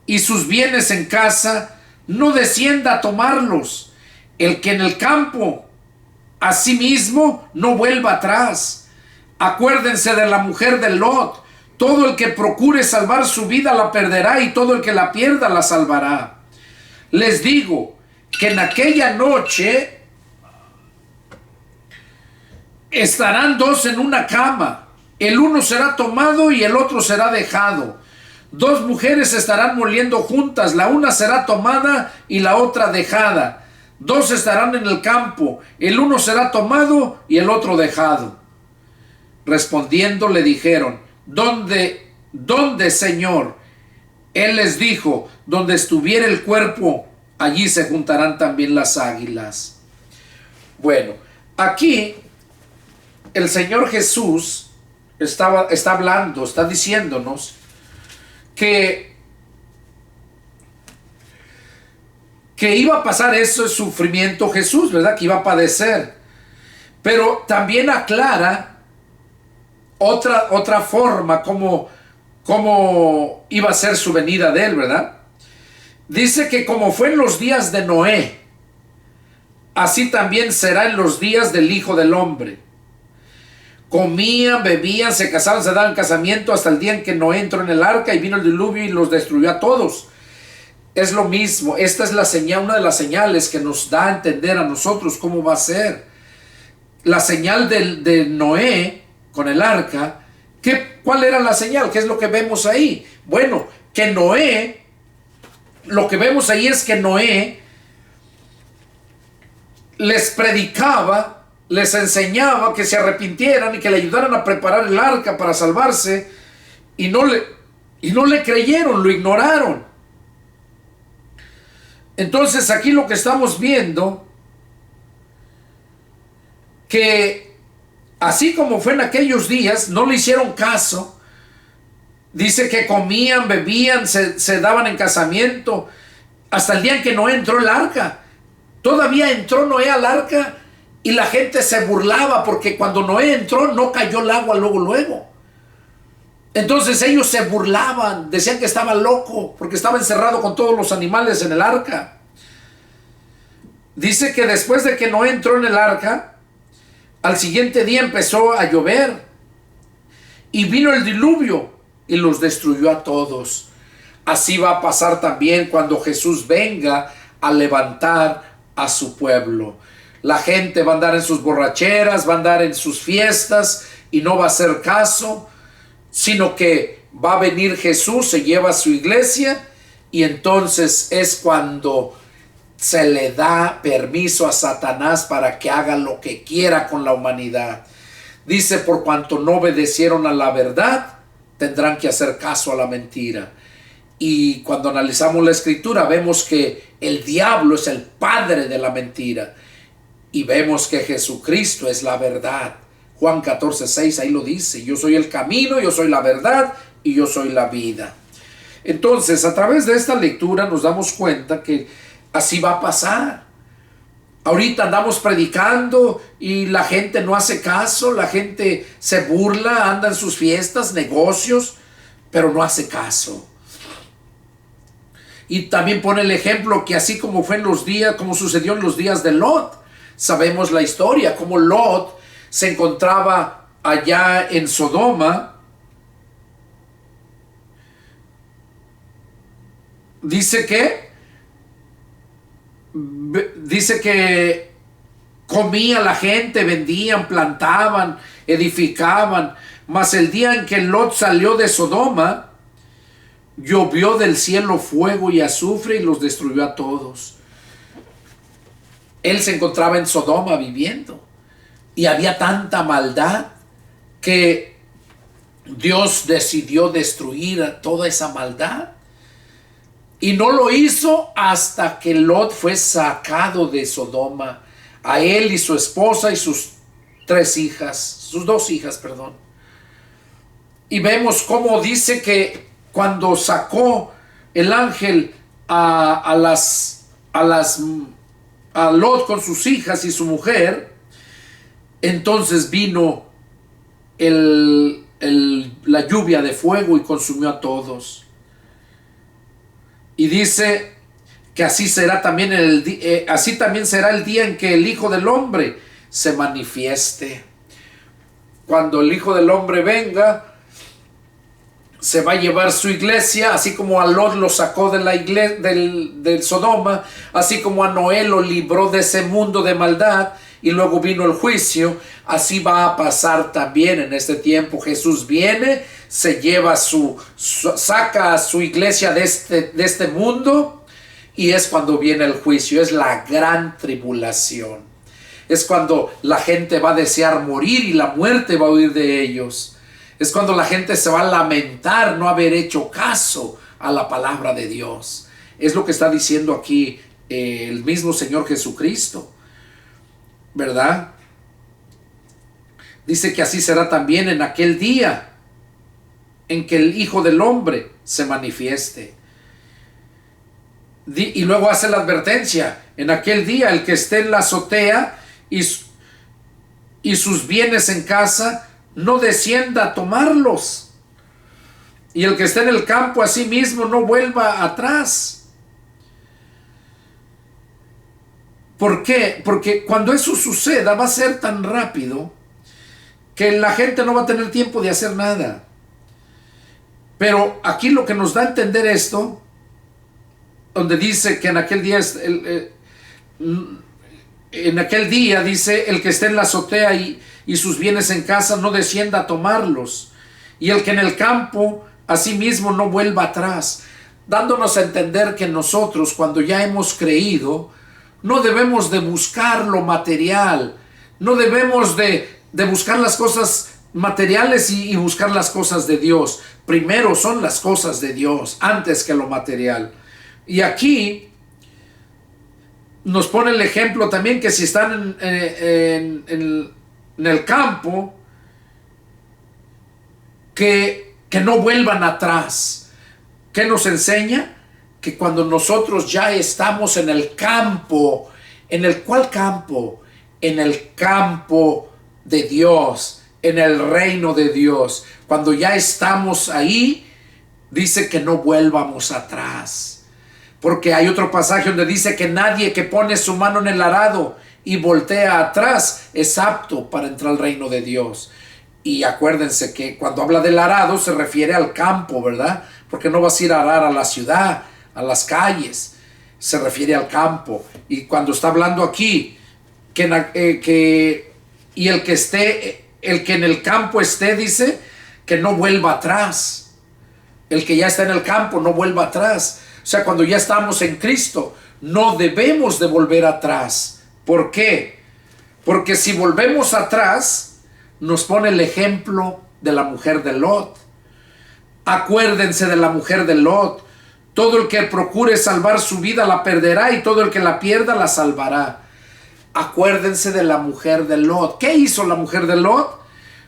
y sus bienes en casa, no descienda a tomarlos. El que en el campo, asimismo, no vuelva atrás. Acuérdense de la mujer de Lot. Todo el que procure salvar su vida la perderá, y todo el que la pierda la salvará. Les digo que en aquella noche estarán dos en una cama. El uno será tomado y el otro será dejado. Dos mujeres estarán moliendo juntas, la una será tomada y la otra dejada. Dos estarán en el campo, el uno será tomado y el otro dejado. Respondiendo le dijeron, ¿Dónde, Señor? Él les dijo, donde estuviera el cuerpo, allí se juntarán también las águilas. Bueno, aquí el Señor Jesús está hablando, está diciéndonos que iba a pasar ese sufrimiento Jesús, ¿verdad? Que iba a padecer. Pero también aclara otra forma como iba a ser su venida de él, ¿verdad? Dice que como fue en los días de Noé, así también será en los días del Hijo del Hombre. Comían, bebían, se casaban, se daban casamiento hasta el día en que Noé entró en el arca y vino el diluvio y los destruyó a todos. Es lo mismo. Esta es la señal, una de las señales que nos da a entender a nosotros cómo va a ser. La señal de Noé con el arca. ¿Cuál era la señal? ¿Qué es lo que vemos ahí? Bueno, que Noé, lo que vemos ahí es que Noé les predicaba, les enseñaba que se arrepintieran y que le ayudaran a preparar el arca para salvarse, y no le creyeron, lo ignoraron. Entonces aquí lo que estamos viendo, que así como fue en aquellos días, no le hicieron caso. Dice que comían, bebían, se daban en casamiento, hasta el día en que Noé entró el arca. Todavía entró Noé al arca y la gente se burlaba, porque cuando Noé entró no cayó el agua luego. Entonces ellos se burlaban, decían que estaba loco, porque estaba encerrado con todos los animales en el arca. Dice que después de que Noé entró en el arca, al siguiente día empezó a llover y vino el diluvio y los destruyó a todos. Así va a pasar también cuando Jesús venga a levantar a su pueblo. La gente va a andar en sus borracheras, va a andar en sus fiestas y no va a hacer caso. sino que va a venir Jesús, se lleva a su iglesia, y entonces es cuando se le da permiso a Satanás para que haga lo que quiera con la humanidad. Dice, por cuanto no obedecieron a la verdad, tendrán que hacer caso a la mentira. Y cuando analizamos la escritura, vemos que el diablo es el padre de la mentira. Y vemos que Jesucristo es la verdad. Juan 14:6, ahí lo dice: yo soy el camino, yo soy la verdad y yo soy la vida. Entonces, a través de esta lectura nos damos cuenta que así va a pasar. Ahorita andamos predicando y la gente no hace caso, la gente se burla, anda en sus fiestas, negocios, pero no hace caso. Y también pone el ejemplo que así como fue en los días, como sucedió en los días de Lot, sabemos la historia, como Lot se encontraba allá en Sodoma. Dice que comía la gente, vendían, plantaban, edificaban. Mas el día en que Lot salió de Sodoma, llovió del cielo fuego y azufre y los destruyó a todos. Él se encontraba en Sodoma viviendo, y había tanta maldad que Dios decidió destruir toda esa maldad. Y no lo hizo hasta que Lot fue sacado de Sodoma, a él y su esposa y sus dos hijas, perdón. Y vemos cómo dice que cuando sacó el ángel a Lot con sus hijas y su mujer, entonces vino la lluvia de fuego y consumió a todos. Y dice que así será también así también será el día en que el Hijo del Hombre se manifieste. Cuando el Hijo del Hombre venga, se va a llevar su iglesia, así como a Lot lo sacó de la iglesia del Sodoma, así como a Noé lo libró de ese mundo de maldad y luego vino el juicio. Así va a pasar también en este tiempo. Jesús viene, se lleva saca a su iglesia de este mundo, y es cuando viene el juicio. Es la gran tribulación. Es cuando la gente va a desear morir y la muerte va a huir de ellos. Es cuando la gente se va a lamentar no haber hecho caso a la palabra de Dios. Es lo que está diciendo aquí el mismo Señor Jesucristo, ¿verdad? Dice que así será también en aquel día en que el Hijo del Hombre se manifieste. Y luego hace la advertencia: en aquel día el que esté en la azotea y sus bienes en casa, no descienda a tomarlos, y el que esté en el campo asimismo no vuelva atrás. ¿Por qué? Porque cuando eso suceda va a ser tan rápido que la gente no va a tener tiempo de hacer nada. Pero aquí lo que nos da a entender esto, donde dice que en aquel día dice: el que esté en la azotea y sus bienes en casa, no descienda a tomarlos, y el que en el campo asimismo no vuelva atrás, dándonos a entender que nosotros, cuando ya hemos creído, no debemos de buscar lo material, no debemos de buscar las cosas materiales y buscar las cosas de Dios. Primero son las cosas de Dios antes que lo material. Y aquí nos pone el ejemplo también que si están en el campo, que no vuelvan atrás. ¿Qué nos enseña? Que cuando nosotros ya estamos en el campo, ¿en el cuál campo? En el campo de Dios, en el reino de Dios. Cuando ya estamos ahí, dice que no vuelvamos atrás. Porque hay otro pasaje donde dice que nadie que pone su mano en el arado y voltea atrás es apto para entrar al reino de Dios. Y acuérdense que cuando habla del arado se refiere al campo, ¿verdad? Porque no vas a ir a arar a la ciudad, a las calles. Se refiere al campo. Y cuando está hablando aquí y el que en el campo esté, dice que no vuelva atrás. El que ya está en el campo no vuelva atrás. O sea, cuando ya estamos en Cristo, no debemos de volver atrás. ¿Por qué? Porque si volvemos atrás, nos pone el ejemplo de la mujer de Lot. Acuérdense de la mujer de Lot. Todo el que procure salvar su vida la perderá, y todo el que la pierda la salvará. Acuérdense de la mujer de Lot. ¿Qué hizo la mujer de Lot?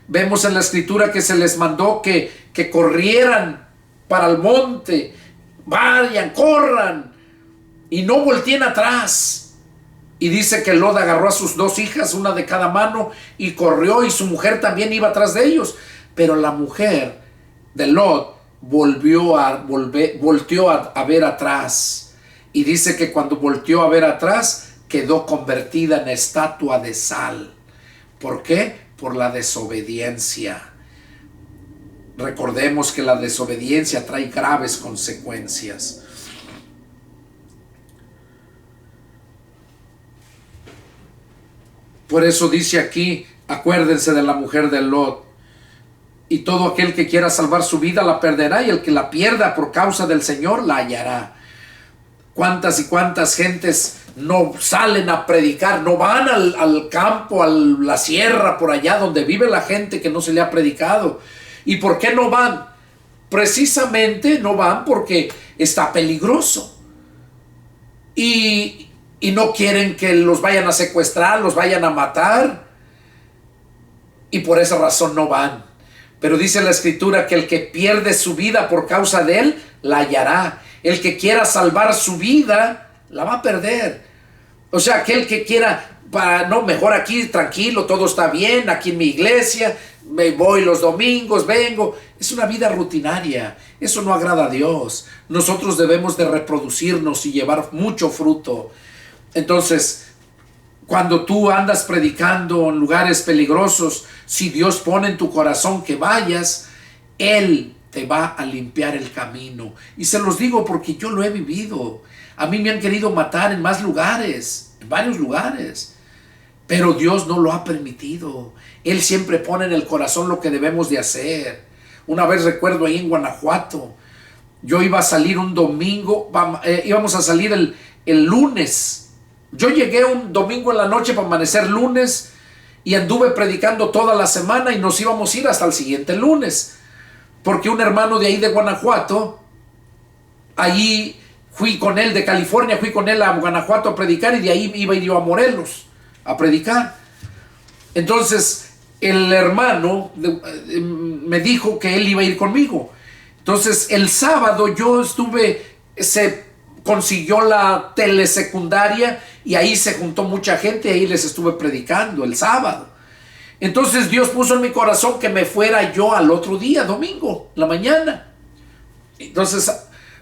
Vemos en la escritura que se les mandó que corrieran para el monte. Vayan, corran y no volteen atrás. Y dice que Lot agarró a sus 2 hijas, una de cada mano, y corrió, y su mujer también iba atrás de ellos. Pero la mujer de Lot volteó a ver atrás. Y dice que cuando volteó a ver atrás, quedó convertida en estatua de sal. ¿Por qué? Por la desobediencia. Recordemos que la desobediencia trae graves consecuencias. Por eso dice aquí, acuérdense de la mujer de Lot. Y todo aquel que quiera salvar su vida la perderá, y el que la pierda por causa del Señor la hallará. ¿Cuántas y cuántas gentes no salen a predicar, no van al campo, a la sierra, por allá donde vive la gente que no se le ha predicado? ¿Y por qué no van? Precisamente no van porque está peligroso. Y no quieren que los vayan a secuestrar, los vayan a matar. Y por esa razón no van. Pero dice la escritura que el que pierde su vida por causa de él, la hallará. El que quiera salvar su vida, la va a perder. O sea, aquel que quiera, no, mejor aquí tranquilo, todo está bien, aquí en mi iglesia, me voy los domingos, vengo. Es una vida rutinaria. Eso no agrada a Dios. Nosotros debemos de reproducirnos y llevar mucho fruto. Entonces, cuando tú andas predicando en lugares peligrosos, si Dios pone en tu corazón que vayas, Él te va a limpiar el camino. Y se los digo porque yo lo he vivido. A mí me han querido matar en más lugares, en varios lugares, pero Dios no lo ha permitido. Él siempre pone en el corazón lo que debemos de hacer. Una vez recuerdo ahí en Guanajuato, yo iba a salir un domingo, íbamos a salir el lunes. Yo llegué un domingo en la noche para amanecer lunes y anduve predicando toda la semana, y nos íbamos a ir hasta el siguiente lunes, porque un hermano de ahí de Guanajuato, allí fui con él de California, fui con él a Guanajuato a predicar, y de ahí iba a ir yo a Morelos a predicar. Entonces el hermano me dijo que él iba a ir conmigo. Entonces el sábado yo se consiguió la telesecundaria, y ahí se juntó mucha gente, y ahí les estuve predicando el sábado. Entonces Dios puso en mi corazón que me fuera yo al otro día, domingo, la mañana. Entonces,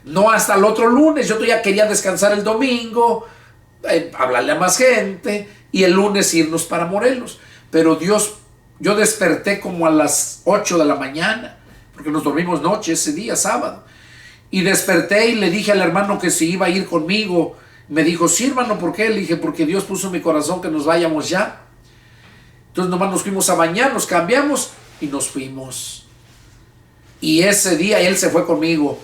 no hasta el otro lunes. Yo ya quería descansar el domingo, hablarle a más gente, y el lunes irnos para Morelos. Pero yo desperté como a las 8 de la mañana, porque nos dormimos noche ese día, sábado. Y desperté y le dije al hermano que si iba a ir conmigo. Me dijo, sí, hermano, ¿por qué? Le dije, porque Dios puso en mi corazón que nos vayamos ya. Entonces nomás nos fuimos a bañar, nos cambiamos y nos fuimos. Y ese día él se fue conmigo.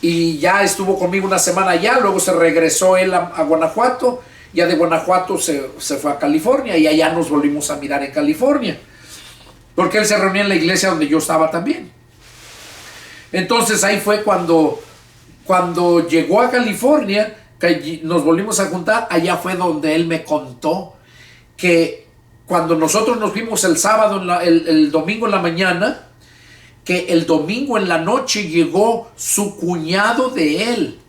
Y ya estuvo conmigo una semana allá. Luego se regresó él a Guanajuato. Ya de Guanajuato se fue a California, y allá nos volvimos a mirar en California, porque él se reunía en la iglesia donde yo estaba también. Entonces ahí fue cuando llegó a California, que nos volvimos a juntar. Allá fue donde él me contó que cuando nosotros nos vimos el sábado, el domingo en la mañana, que el domingo en la noche llegó su cuñado de él.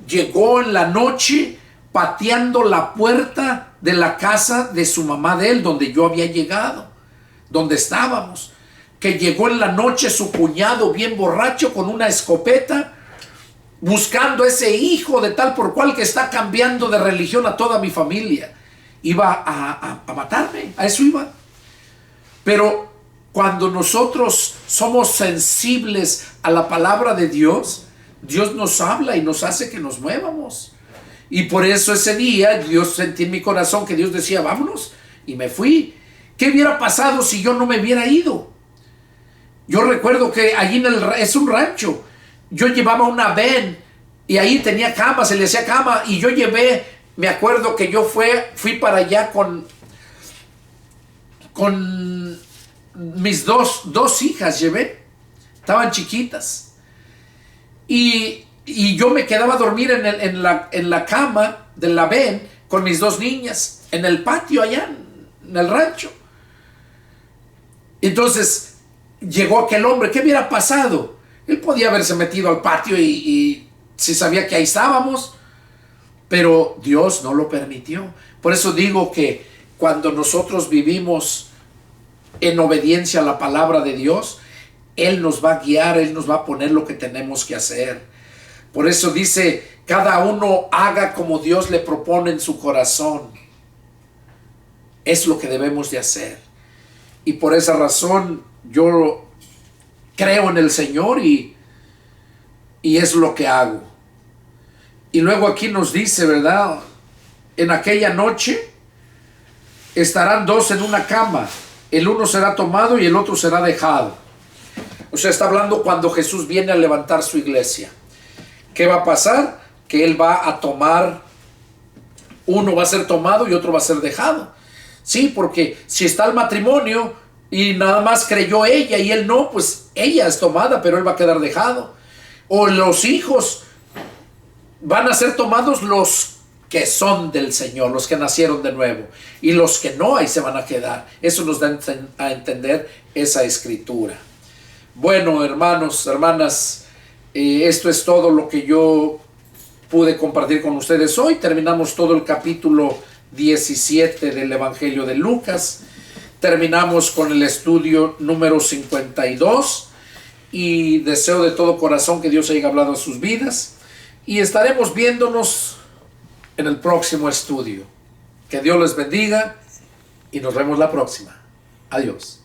Llegó en la noche pateando la puerta de la casa de su mamá de él, donde yo había llegado, donde estábamos. Que llegó en la noche su cuñado bien borracho con una escopeta, buscando ese hijo de tal por cual que está cambiando de religión a toda mi familia. Iba a matarme, a eso iba. Pero cuando nosotros somos sensibles a la palabra de Dios, Dios nos habla y nos hace que nos muevamos. Y por eso ese día Dios sentí en mi corazón que Dios decía, vámonos, y me fui. ¿Qué hubiera pasado si yo no me hubiera ido? Yo recuerdo que allí es un rancho. Yo llevaba una van y ahí tenía cama, se le hacía cama. Y yo llevé, me acuerdo que yo fui para allá con mis dos hijas llevé. Estaban chiquitas. Y yo me quedaba a dormir en la cama de la van con mis dos niñas en el patio allá en el rancho. Entonces llegó aquel hombre. ¿Qué hubiera pasado? Él podía haberse metido al patio y si sabía que ahí estábamos, pero Dios no lo permitió. Por eso digo que cuando nosotros vivimos en obediencia a la palabra de Dios, Él nos va a guiar, Él nos va a poner lo que tenemos que hacer. Por eso dice, cada uno haga como Dios le propone en su corazón. Es lo que debemos de hacer. Y por esa razón yo creo en el Señor y es lo que hago. Y luego aquí nos dice, ¿verdad? En aquella noche estarán dos en una cama. El uno será tomado y el otro será dejado. O sea, está hablando cuando Jesús viene a levantar su iglesia. ¿Qué va a pasar? Que Él va a tomar, uno va a ser tomado y otro va a ser dejado. Sí, porque si está el matrimonio y nada más creyó ella y él no, pues ella es tomada, pero él va a quedar dejado. O los hijos van a ser tomados los que son del Señor, los que nacieron de nuevo. Y los que no, ahí se van a quedar. Eso nos da a entender esa escritura. Bueno, hermanos, hermanas, esto es todo lo que yo pude compartir con ustedes hoy. Terminamos todo el capítulo 17 del Evangelio de Lucas. Terminamos con el estudio número 52 y deseo de todo corazón que Dios haya hablado a sus vidas y estaremos viéndonos en el próximo estudio. Que Dios les bendiga y nos vemos la próxima. Adiós.